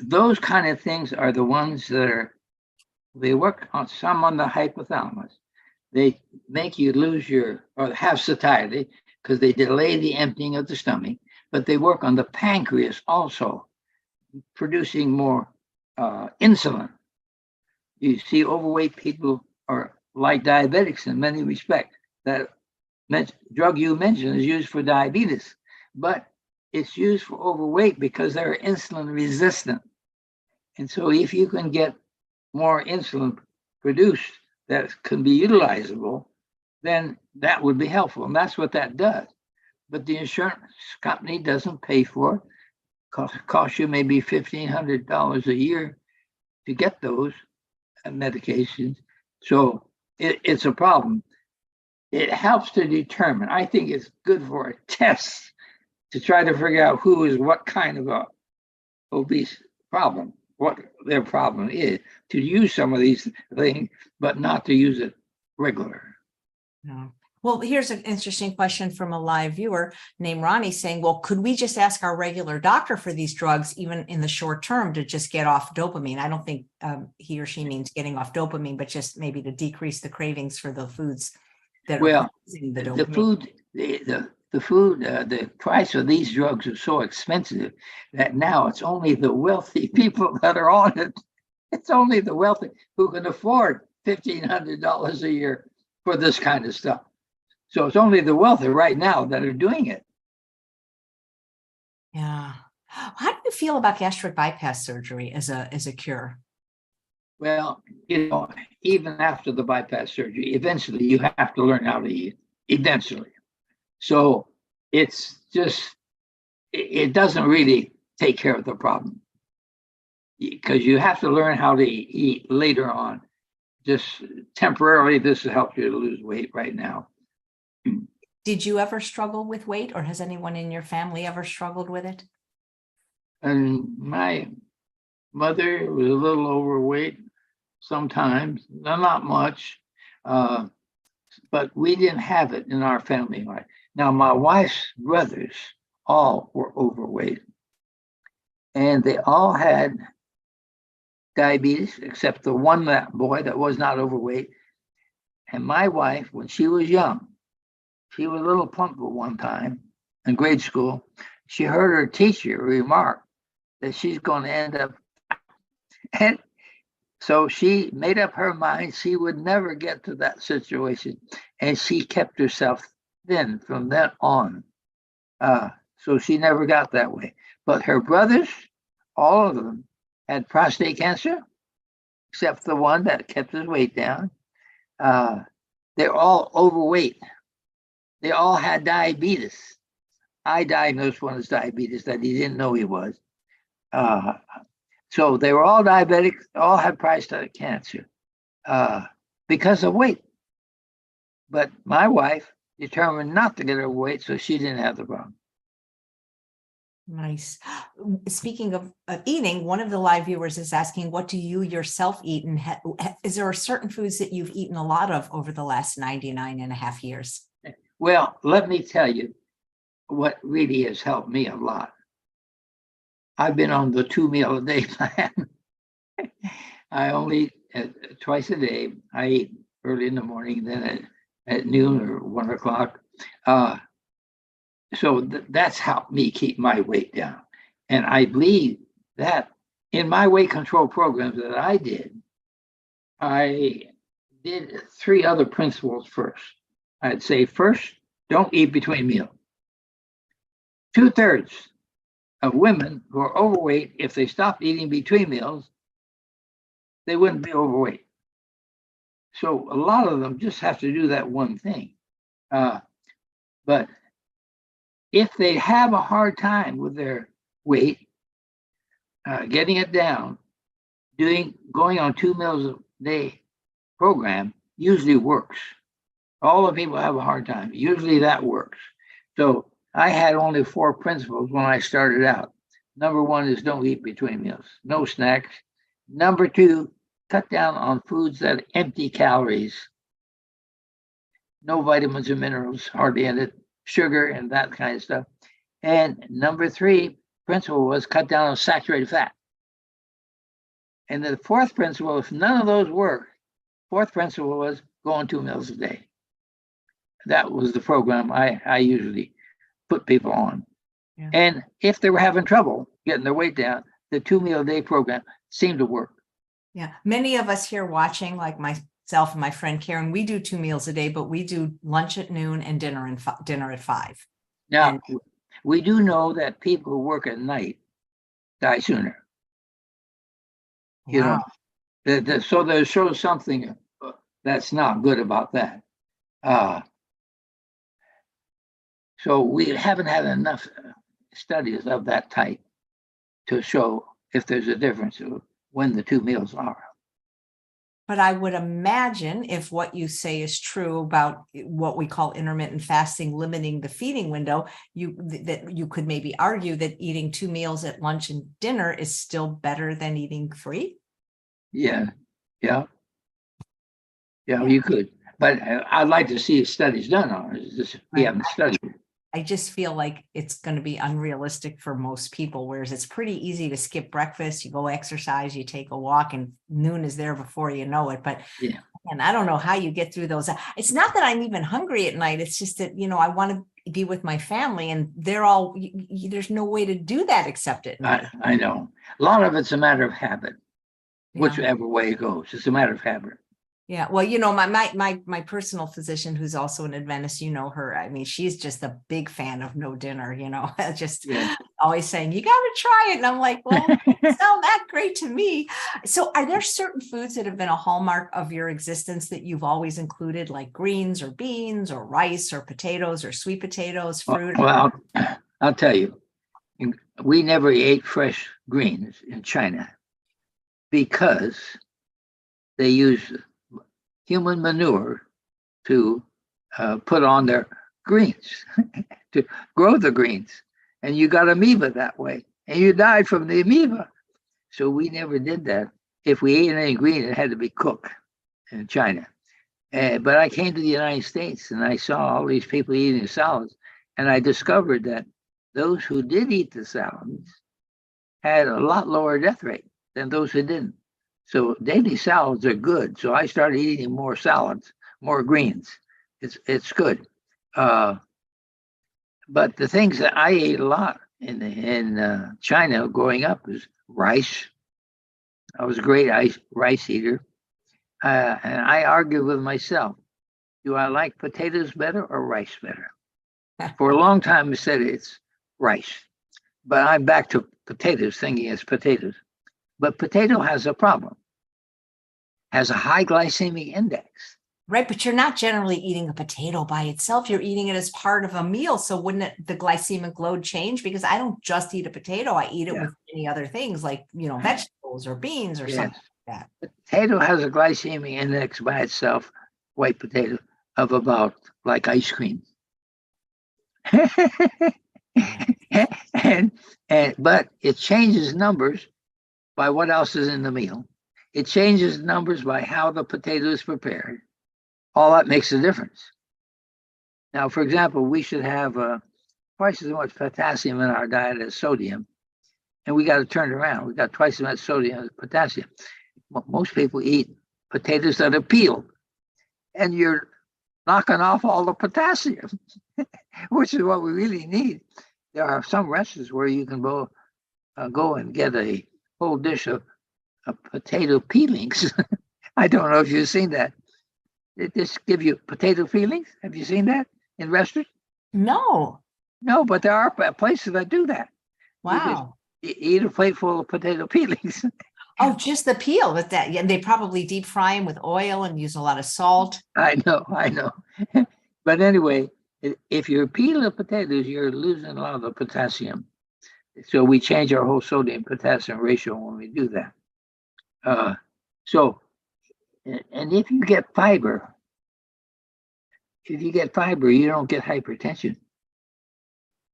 B: Those kind of things are the ones that they work on some on the hypothalamus. They make you lose or have satiety because they delay the emptying of the stomach, but they work on the pancreas also, producing more insulin. You see, overweight people are like diabetics in many respects. That drug you mentioned is used for diabetes, but it's used for overweight because they're insulin resistant. And so if you can get more insulin produced that can be utilizable, then that would be helpful. And that's what that does. But the insurance company doesn't pay for it. Costs you maybe $1,500 a year to get those medications. So it's a problem. It helps to determine. I think it's good for a test to try to figure out who is what kind of a obese problem, what their problem is, to use some of these things, but not to use it regular.
A: No. Well, here's an interesting question from a live viewer named Ronnie saying, well, could we just ask our regular doctor for these drugs, even in the short term, to just get off dopamine? I don't think he or she means getting off dopamine, but just maybe to decrease the cravings for the foods that are using the dopamine. The price of these drugs is so expensive that now it's only the wealthy people that are on it. It's only the wealthy who can afford $1,500 a year for this kind of stuff. So it's only the wealthy right now that are doing it. Yeah. How do you feel about gastric bypass surgery as a cure?
B: Well, even after the bypass surgery, eventually you have to learn how to eat. Eventually. So it's just, it doesn't really take care of the problem, because you have to learn how to eat later on. Just temporarily, this will help you to lose weight right now.
A: Did you ever struggle with weight, or has anyone in your family ever struggled with it?
B: And my mother was a little overweight sometimes, not much, but we didn't have it in our family life. Now, my wife's brothers all were overweight, and they all had diabetes, except the one boy that was not overweight. And my wife, when she was young, she was a little plump at one time in grade school. She heard her teacher remark that she's going to end up, and So she made up her mind she would never get to that situation, and she kept herself thin from then on. So she never got that way. But her brothers, all of them, had prostate cancer, except the one that kept his weight down. They're all overweight. They all had diabetes. I diagnosed one as diabetes that he didn't know he was. So they were all diabetic, all had prostate cancer because of weight. But my wife determined not to get overweight, so she didn't have the problem.
A: Nice. Speaking of eating, one of the live viewers is asking, what do you yourself eat? And is there certain foods that you've eaten a lot of over the last 99 and a half years?
B: Well, let me tell you what really has helped me a lot. I've been on the 2 meal a day plan. I only twice a day. I eat early in the morning, then at noon or 1 o'clock. So that's helped me keep my weight down. And I believe that in my weight control programs that I did 3 other principles first. I'd say first, don't eat between meals. 2/3 of women who are overweight, if they stopped eating between meals, they wouldn't be overweight. So a lot of them just have to do that one thing. But if they have a hard time with their weight, getting it down, going on 2 meals a day program usually works. All the people have a hard time. Usually that works. So I had only 4 principles when I started out. Number 1 is don't eat between meals, no snacks. Number 2, cut down on foods that empty calories, no vitamins and minerals hardly in it, sugar and that kind of stuff. And number 3 principle was cut down on saturated fat. And the 4th principle, if none of those work, 4th principle was go on 2 meals a day. That was the program I usually put people on. Yeah. And if they were having trouble getting their weight down, the 2 meal a day program seemed to work.
A: Yeah. Many of us here watching, like myself and my friend Karen, we do 2 meals a day, but we do lunch at noon and dinner at 5.
B: Now, we do know that people who work at night die sooner. You know, so there shows something that's not good about that. So we haven't had enough studies of that type to show if there's a difference when the 2 meals are.
A: But I would imagine if what you say is true about what we call intermittent fasting, limiting the feeding window, that you could maybe argue that eating 2 meals at lunch and dinner is still better than eating 3.
B: Yeah, you could. But I'd like to see studies done on it. We haven't studied it.
A: I just feel like it's going to be unrealistic for most people, whereas it's pretty easy to skip breakfast, you go exercise, you take a walk, and noon is there before you know it. But
B: yeah,
A: and I don't know how you get through those. It's not that I'm even hungry at night. It's just that, I want to be with my family, and there's no way to do that except at night.
B: I know. A lot of it's a matter of habit, whichever way it goes. It's a matter of habit.
A: Yeah. Well, my personal physician, who's also an Adventist, her, I mean, she's just a big fan of no dinner, just always saying, you got to try it. And I'm like, well, it doesn't sound that great to me. So are there certain foods that have been a hallmark of your existence that you've always included, like greens or beans or rice or potatoes or sweet potatoes, fruit?
B: Well, I'll tell you, we never ate fresh greens in China because they use human manure to put on their greens, to grow the greens. And you got amoeba that way. And you died from the amoeba. So we never did that. If we ate any green, it had to be cooked in China. But I came to the United States and I saw all these people eating salads. And I discovered that those who did eat the salads had a lot lower death rate than those who didn't. So daily salads are good. So I started eating more salads, more greens. It's good. But the things that I ate a lot in China growing up is rice, I was a great rice eater. And I argued with myself, do I like potatoes better or rice better? For a long time, I said it's rice. But I'm back to potatoes, thinking it's potatoes. But potato has a problem, has a high glycemic index.
A: Right, but you're not generally eating a potato by itself. You're eating it as part of a meal. So wouldn't the glycemic load change? Because I don't just eat a potato. I eat it with many other things like, vegetables or beans or something like that.
B: Potato has a glycemic index by itself, white potato, of about like ice cream. But it changes numbers by what else is in the meal. It changes numbers by how the potato is prepared. All that makes a difference. Now, for example, we should have twice as much potassium in our diet as sodium, and we got to turn it around. We got twice as much sodium as potassium. Most people eat potatoes that are peeled, and you're knocking off all the potassium, which is what we really need. There are some restaurants where you can go and get a whole dish of potato peelings. I don't know if you've seen that. They just give you potato peelings. Have you seen that in restaurants?
A: No.
B: No, but there are places that do that.
A: Wow.
B: You eat a plate full of potato peelings.
A: Oh, just the peel with that. Yeah, they probably deep fry them with oil and use a lot of salt.
B: I know. But anyway, if you're peeling potatoes, you're losing a lot of the potassium. So we change our whole sodium potassium ratio when we do that. And if you get fiber, you don't get hypertension.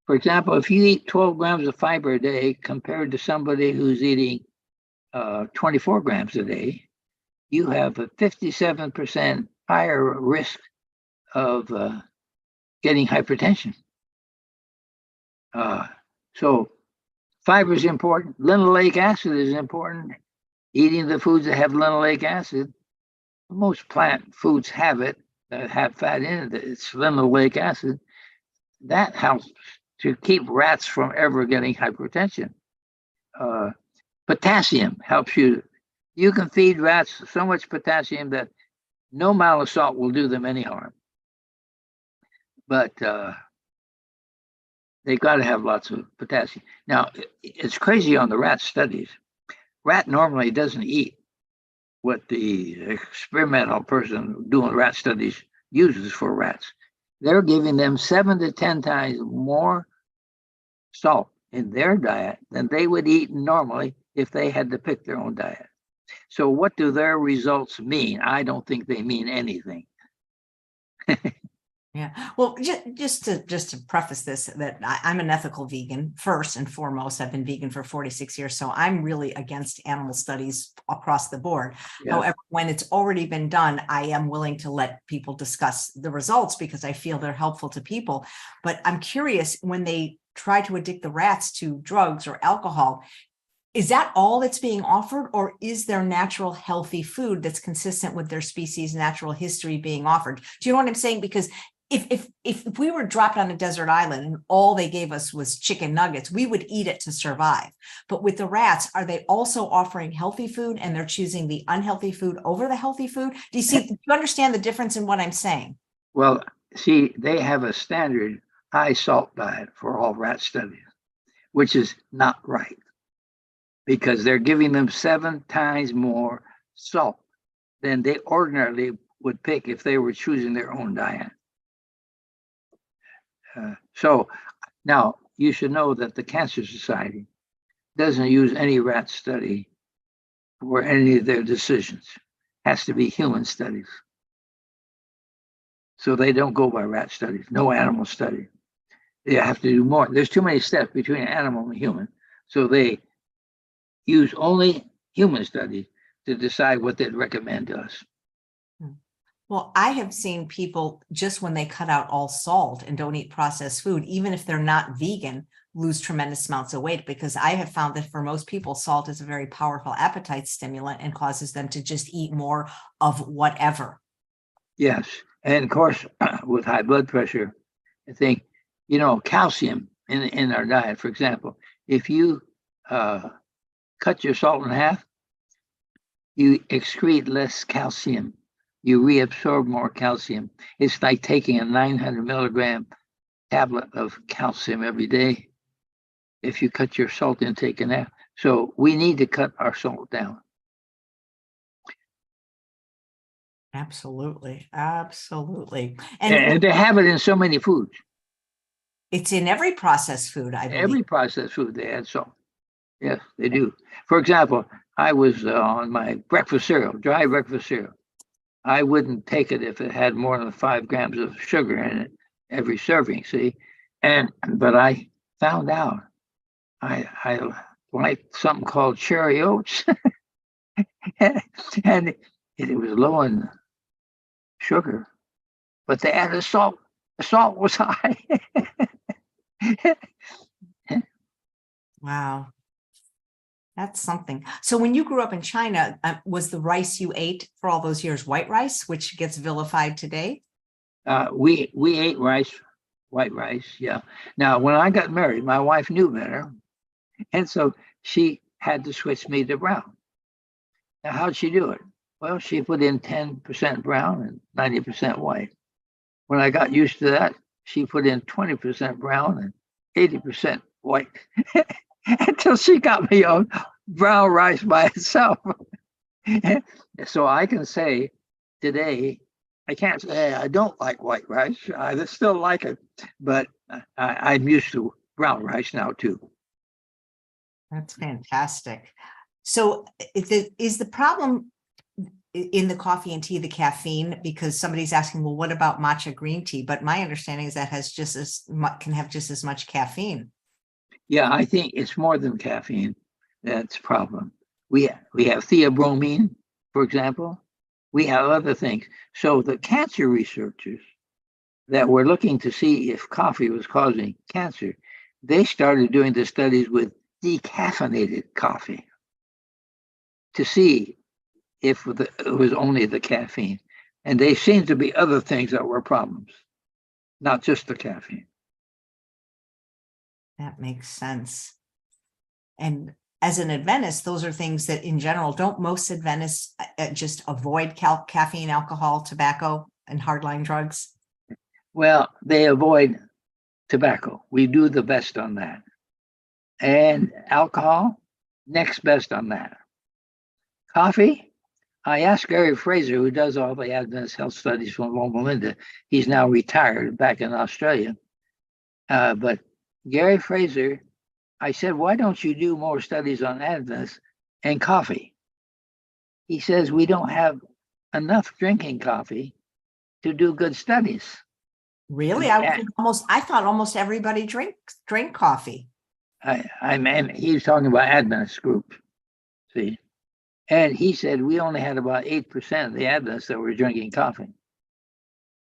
B: For example, if you eat 12 grams of fiber a day compared to somebody who's eating 24 grams a day, you have a 57% higher risk of getting hypertension. So fiber is important. Linoleic acid is important. Eating the foods that have linoleic acid, most plant foods have it, that have fat in it. It's linoleic acid. That helps to keep rats from ever getting hypertension. Potassium helps you. You can feed rats so much potassium that no amount of salt will do them any harm. But they got to have lots of potassium. Now, it's crazy on the rat studies. Rat normally doesn't eat what the experimental person doing rat studies uses for rats. They're giving them 7 to 10 times more salt in their diet than they would eat normally if they had to pick their own diet. So what do their results mean? I don't think they mean anything.
A: Yeah. Well, just to preface this, that I'm an ethical vegan first and foremost. I've been vegan for 46 years, so I'm really against animal studies across the board. Yes. However, when it's already been done, I am willing to let people discuss the results because I feel they're helpful to people. But I'm curious, when they try to addict the rats to drugs or alcohol, is that all that's being offered, or is there natural healthy food that's consistent with their species' natural history being offered? Do you know what I'm saying? Because if we were dropped on a desert island and all they gave us was chicken nuggets, we would eat it to survive. But with the rats, are they also offering healthy food and they're choosing the unhealthy food over the healthy food? Do you understand the difference in what I'm saying?
B: Well, see, they have a standard high salt diet for all rat studies, which is not right, because they're giving them 7 times more salt than they ordinarily would pick if they were choosing their own diet. So now you should know that the Cancer Society doesn't use any rat study for any of their decisions. It has to be human studies. So they don't go by rat studies, no animal study. They have to do more. There's too many steps between animal and human. So they use only human studies to decide what they'd recommend to us.
A: Well, I have seen people, just when they cut out all salt and don't eat processed food, even if they're not vegan, lose tremendous amounts of weight, because I have found that for most people, salt is a very powerful appetite stimulant and causes them to just eat more of whatever.
B: Yes. And of course, with high blood pressure, I think, calcium in our diet, for example, if you cut your salt in half, you excrete less calcium. You reabsorb more calcium. It's like taking a 900 milligram tablet of calcium every day if you cut your salt intake in half. So we need to cut our salt down.
A: Absolutely. Absolutely.
B: And they have it in so many foods.
A: It's in every processed food, I believe.
B: Every processed food, they add salt. Yes, they do. For example, I was on my breakfast cereal, dry breakfast cereal. I wouldn't take it if it had more than 5 grams of sugar in it every serving, see? But I found out I like something called cherry oats. And it was low in sugar, but they added salt. The salt was high.
A: Wow. That's something. So when you grew up in China, was the rice you ate for all those years white rice, which gets vilified today?
B: We ate rice, white rice, yeah. Now, when I got married, my wife knew better, and so she had to switch me to brown. Now, how'd she do it? Well, she put in 10% brown and 90% white. When I got used to that, she put in 20% brown and 80% white until she got me on brown rice by itself. So I can say today, I can't say I don't like white rice. I still like it, but I'm used to brown rice now too.
A: That's fantastic. So is the problem in the coffee and tea the caffeine? Because somebody's asking, well, what about matcha green tea? But my understanding is that has just as much, can have just as much caffeine.
B: Yeah, I think it's more than caffeine. That's a problem. We have theobromine, for example. We have other things. So the cancer researchers that were looking to see if coffee was causing cancer, they started doing the studies with decaffeinated coffee to see if it was only the caffeine. And they seemed to be other things that were problems, not just the caffeine.
A: That makes sense. And as an Adventist, those are things that in general, don't most Adventists just avoid caffeine, alcohol, tobacco, and hardline drugs?
B: Well, they avoid tobacco. We do the best on that. And alcohol, next best on that. Coffee, I asked Gary Frazier, who does all the Adventist health studies from Loma Linda. He's now retired back in Australia. But Gary Frazier, I said, why don't you do more studies on Adventists and coffee? He says, we don't have enough drinking coffee to do good studies.
A: Really? I thought almost everybody drink coffee.
B: I mean, he was talking about Adventist groups, see? And he said, we only had about 8% of the Adventists that were drinking coffee.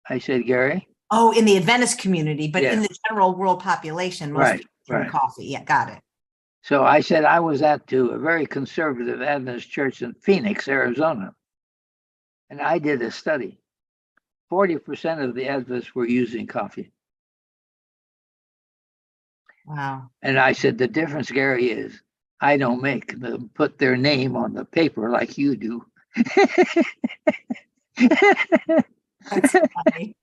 B: I said, Gary?
A: Oh, in the Adventist community, but
B: Yeah.
A: in the general world population, most people drink coffee. Yeah, got it.
B: So I said I was a very conservative Adventist church in Phoenix, Arizona. And I did a study. 40% of the Adventists were using coffee.
A: Wow.
B: And I said, the difference, Gary, is I don't make them put their name on the paper like you do.
A: That's funny.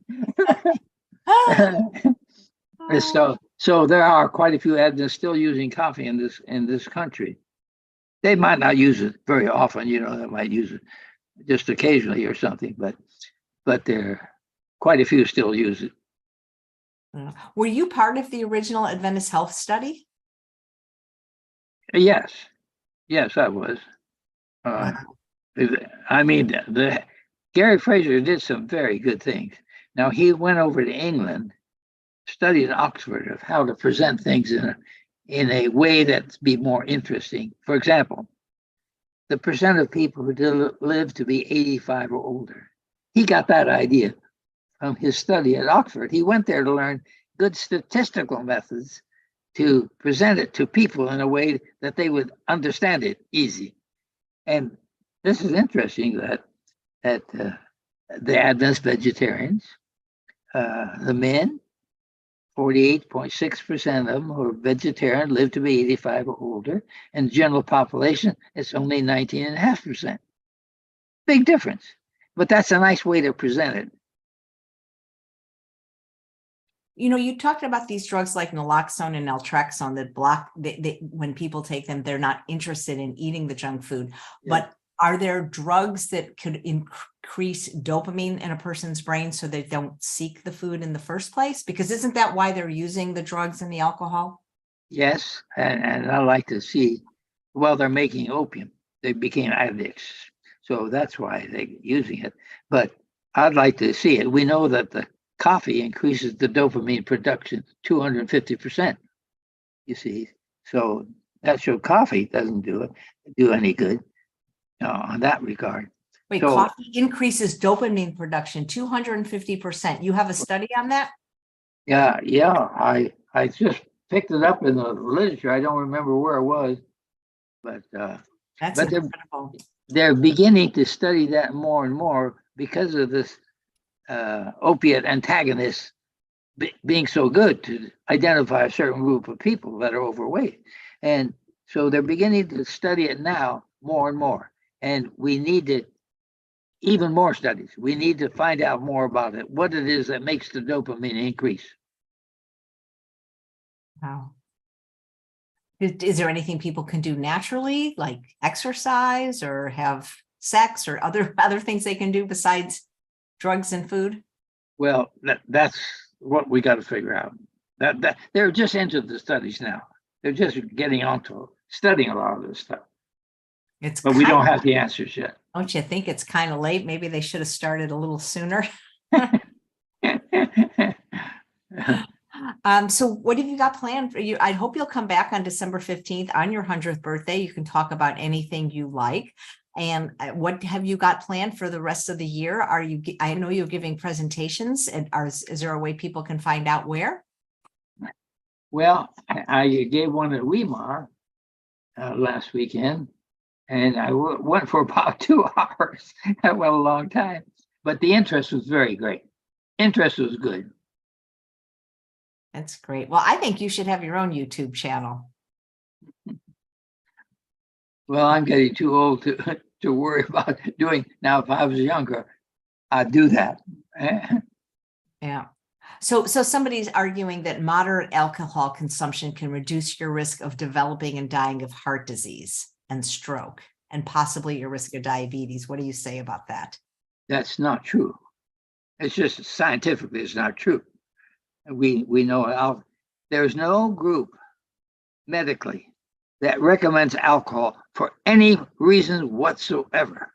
B: So there are quite a few Adventists still using coffee in this country. They might not use it very often, they might use it just occasionally or something, but there quite a few still use it.
A: Were you part of the original Adventist health study?
B: Yes, I was.
A: Wow.
B: I mean, Gary Frazier did some very good things. Now he went over to England, studied in Oxford of how to present things in a way that's be more interesting. For example, the percent of people who live to be 85 or older. He got that idea from his study at Oxford. He went there to learn good statistical methods to present it to people in a way that they would understand it easy. And this is interesting that the Adventist vegetarians, the men, 48.6% of them who are vegetarian live to be 85 or older, and the general population, it's only 19.5%. Big difference. But that's a nice way to present it.
A: You know, you talked about these drugs like naloxone and naltrexone that block, when people take them, they're not interested in eating the junk food.
B: Yeah.
A: But are there drugs that could increase dopamine in a person's brain so they don't seek the food in the first place? Because isn't that why they're using the drugs and the alcohol?
B: Yes, and I like to see, while they're making opium, they became addicts. So that's why they're using it. But I'd like to see it. We know that the coffee increases the dopamine production 250%. You see, so that show coffee doesn't do any good on that regard.
A: Wait,
B: So,
A: coffee increases dopamine production 250%. You have a study on that?
B: yeah, I just picked it up in the literature. I don't remember where it was, but
A: That's
B: but
A: incredible.
B: they're beginning to study that more and more because of this opiate antagonists being so good to identify a certain group of people that are overweight. And so they're beginning to study it now more and more. And we need even more studies. We need to find out more about it, what it is that makes the dopamine increase.
A: Wow. Is there anything people can do naturally, like exercise or have sex or other things they can do besides drugs and food?
B: Well, that's what we got to figure out. That they're just into the studies now. They're just getting onto studying a lot of this stuff. But we don't have the answers yet.
A: Don't you think it's kind of late? Maybe they should have started a little sooner. So what have you got planned for you? I hope you'll come back on December 15th on your 100th birthday. You can talk about anything you like. And what have you got planned for the rest of the year? I know you're giving presentations, and is there a way people can find out where?
B: Well, I gave one at Weimar last weekend, and I went for about 2 hours. That went a long time, but the interest was very great. Interest was good.
A: That's great. Well, I think you should have your own YouTube channel.
B: Well, I'm getting too old to worry about doing. Now, if I was younger, I'd do that.
A: Yeah. So somebody's arguing that moderate alcohol consumption can reduce your risk of developing and dying of heart disease and stroke, and possibly your risk of diabetes. What do you say about that?
B: That's not true. It's just scientifically, it's not true. We know there's no group medically that recommends alcohol for any reason whatsoever.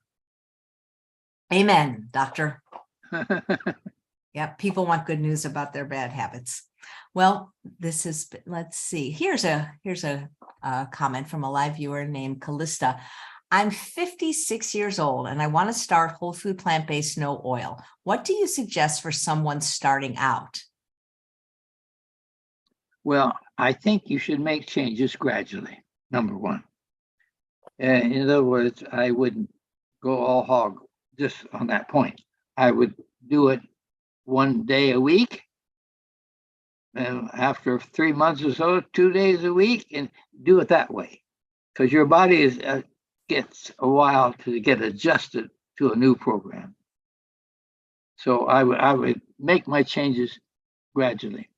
A: Amen, doctor. Yeah, people want good news about their bad habits. Well, let's see. Here's a comment from a live viewer named Callista. I'm 56 years old and I want to start whole food, plant-based, no oil. What do you suggest for someone starting out?
B: Well, I think you should make changes gradually, number one. In other words, I wouldn't go all hog just on that point. I would do it 1 day a week. And after 3 months or so, 2 days a week, and do it that way. Because your body gets a while to get adjusted to a new program. So I would make my changes gradually.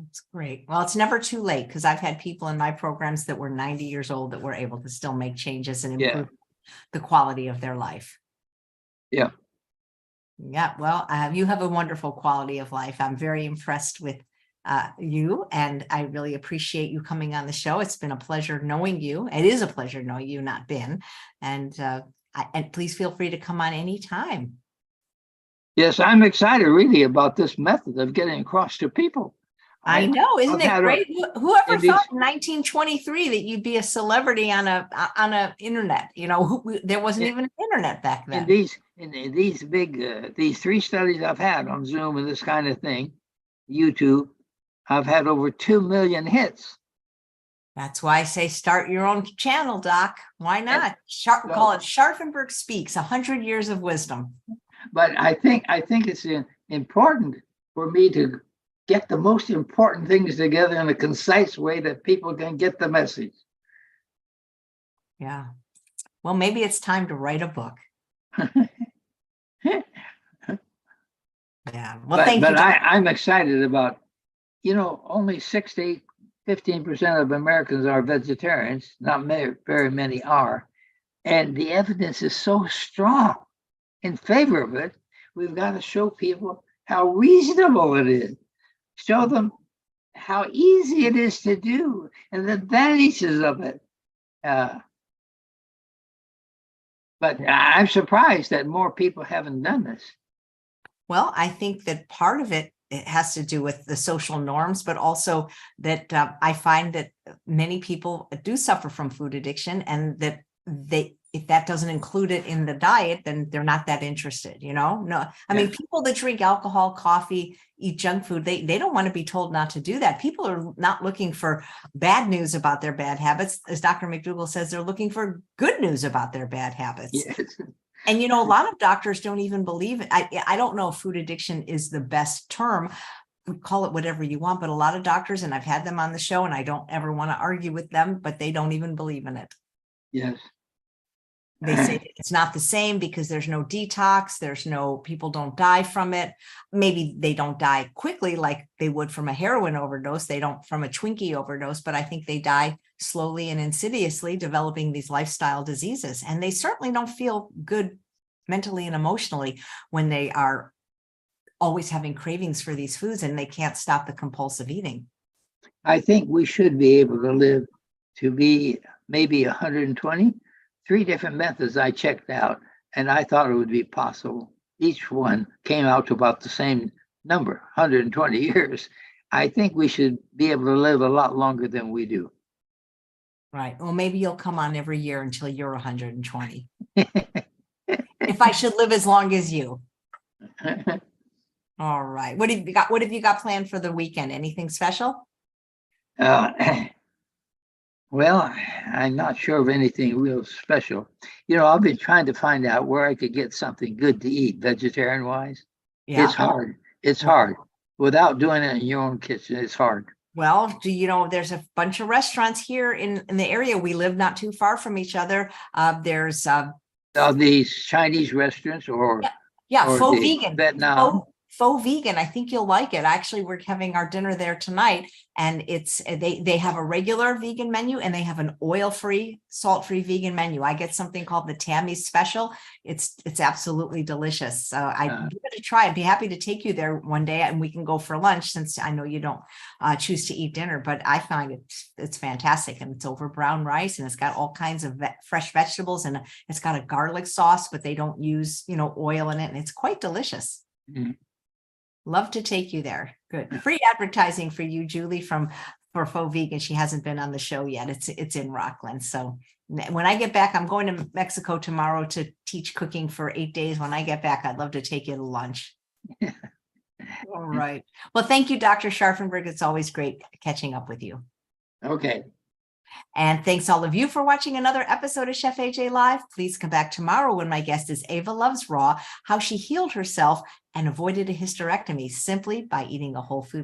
A: That's great. Well, it's never too late, because I've had people in my programs that were 90 years old that were able to still make changes and improve the quality of their life.
B: Yeah.
A: Yeah. Well, you have a wonderful quality of life. I'm very impressed with you, and I really appreciate you coming on the show. It's been a pleasure knowing you. It is a pleasure knowing you, not been. And please feel free to come on anytime.
B: Yes, I'm excited really about this method of getting across to people.
A: I know, isn't it great? Whoever thought in 1923 that you'd be a celebrity on a internet? You know, there wasn't even an internet back then.
B: In these big these 3 studies I've had on Zoom and this kind of thing, YouTube, I've had over 2 million hits.
A: That's why I say start your own channel, Doc. Why not? Call it Scharffenberg Speaks, 100 years of wisdom.
B: But I think it's important for me to get the most important things together in a concise way that people can get the message.
A: Yeah. Well, maybe it's time to write a book. Yeah. Well, thank you.
B: I'm excited about, only 6 to 15% of Americans are vegetarians. Not very many are. And the evidence is so strong in favor of it. We've got to show people how reasonable it is. Show them how easy it is to do and the advantages of it. But I'm surprised that more people haven't done this.
A: Well, I think that part of it has to do with the social norms, but also that I find that many people do suffer from food addiction, and that if that doesn't include it in the diet, then they're not that interested, No, I mean, people that drink alcohol, coffee, eat junk food, they don't want to be told not to do that. People are not looking for bad news about their bad habits. As Dr. McDougall says, they're looking for good news about their bad habits.
B: Yes.
A: And, a lot of doctors don't even believe it. I don't know if food addiction is the best term. Call it whatever you want, but a lot of doctors, and I've had them on the show, and I don't ever want to argue with them, but they don't even believe in it.
B: Yes.
A: They say it's not the same because there's no detox. People don't die from it. Maybe they don't die quickly like they would from a heroin overdose. They don't from a Twinkie overdose, but I think they die slowly and insidiously, developing these lifestyle diseases. And they certainly don't feel good mentally and emotionally when they are always having cravings for these foods and they can't stop the compulsive eating.
B: I think we should be able to live to be maybe 120. 3 different methods I checked out, and I thought it would be possible. Each one came out to about the same number, 120 years. I think we should be able to live a lot longer than we do.
A: Right. Well, maybe you'll come on every year until you're 120. If I should live as long as you. All right. What have you got planned for the weekend? Anything special?
B: Well, I'm not sure of anything real special. I've been trying to find out where I could get something good to eat, vegetarian wise. Yeah. It's hard. It's hard. Without doing it in your own kitchen, it's hard.
A: Well, there's a bunch of restaurants here in the area. We live not too far from each other. There's
B: these Chinese restaurants or
A: faux vegan.
B: Vietnam.
A: Faux vegan. I think you'll like it. Actually, we're having our dinner there tonight, and they have a regular vegan menu and they have an oil-free, salt-free vegan menu. I get something called the Tammy's Special. It's absolutely delicious. So I'd give it a try. I'd be happy to take you there one day and we can go for lunch, since I know you don't choose to eat dinner, but I find it's fantastic, and it's over brown rice, and it's got all kinds of fresh vegetables, and it's got a garlic sauce, but they don't use oil in it, and it's quite delicious. Mm-hmm. Love to take you there. Good. Free advertising for you, Julie, for Faux Vegan. She hasn't been on the show yet. It's in Rockland. So when I get back, I'm going to Mexico tomorrow to teach cooking for 8 days. When I get back, I'd love to take you to lunch. All right. Well, thank you, Dr. Scharffenberg. It's always great catching up with you.
B: Okay.
A: And thanks all of you for watching another episode of Chef AJ Live. Please come back tomorrow when my guest is Ava Loves Raw, how she healed herself and avoided a hysterectomy simply by eating a whole food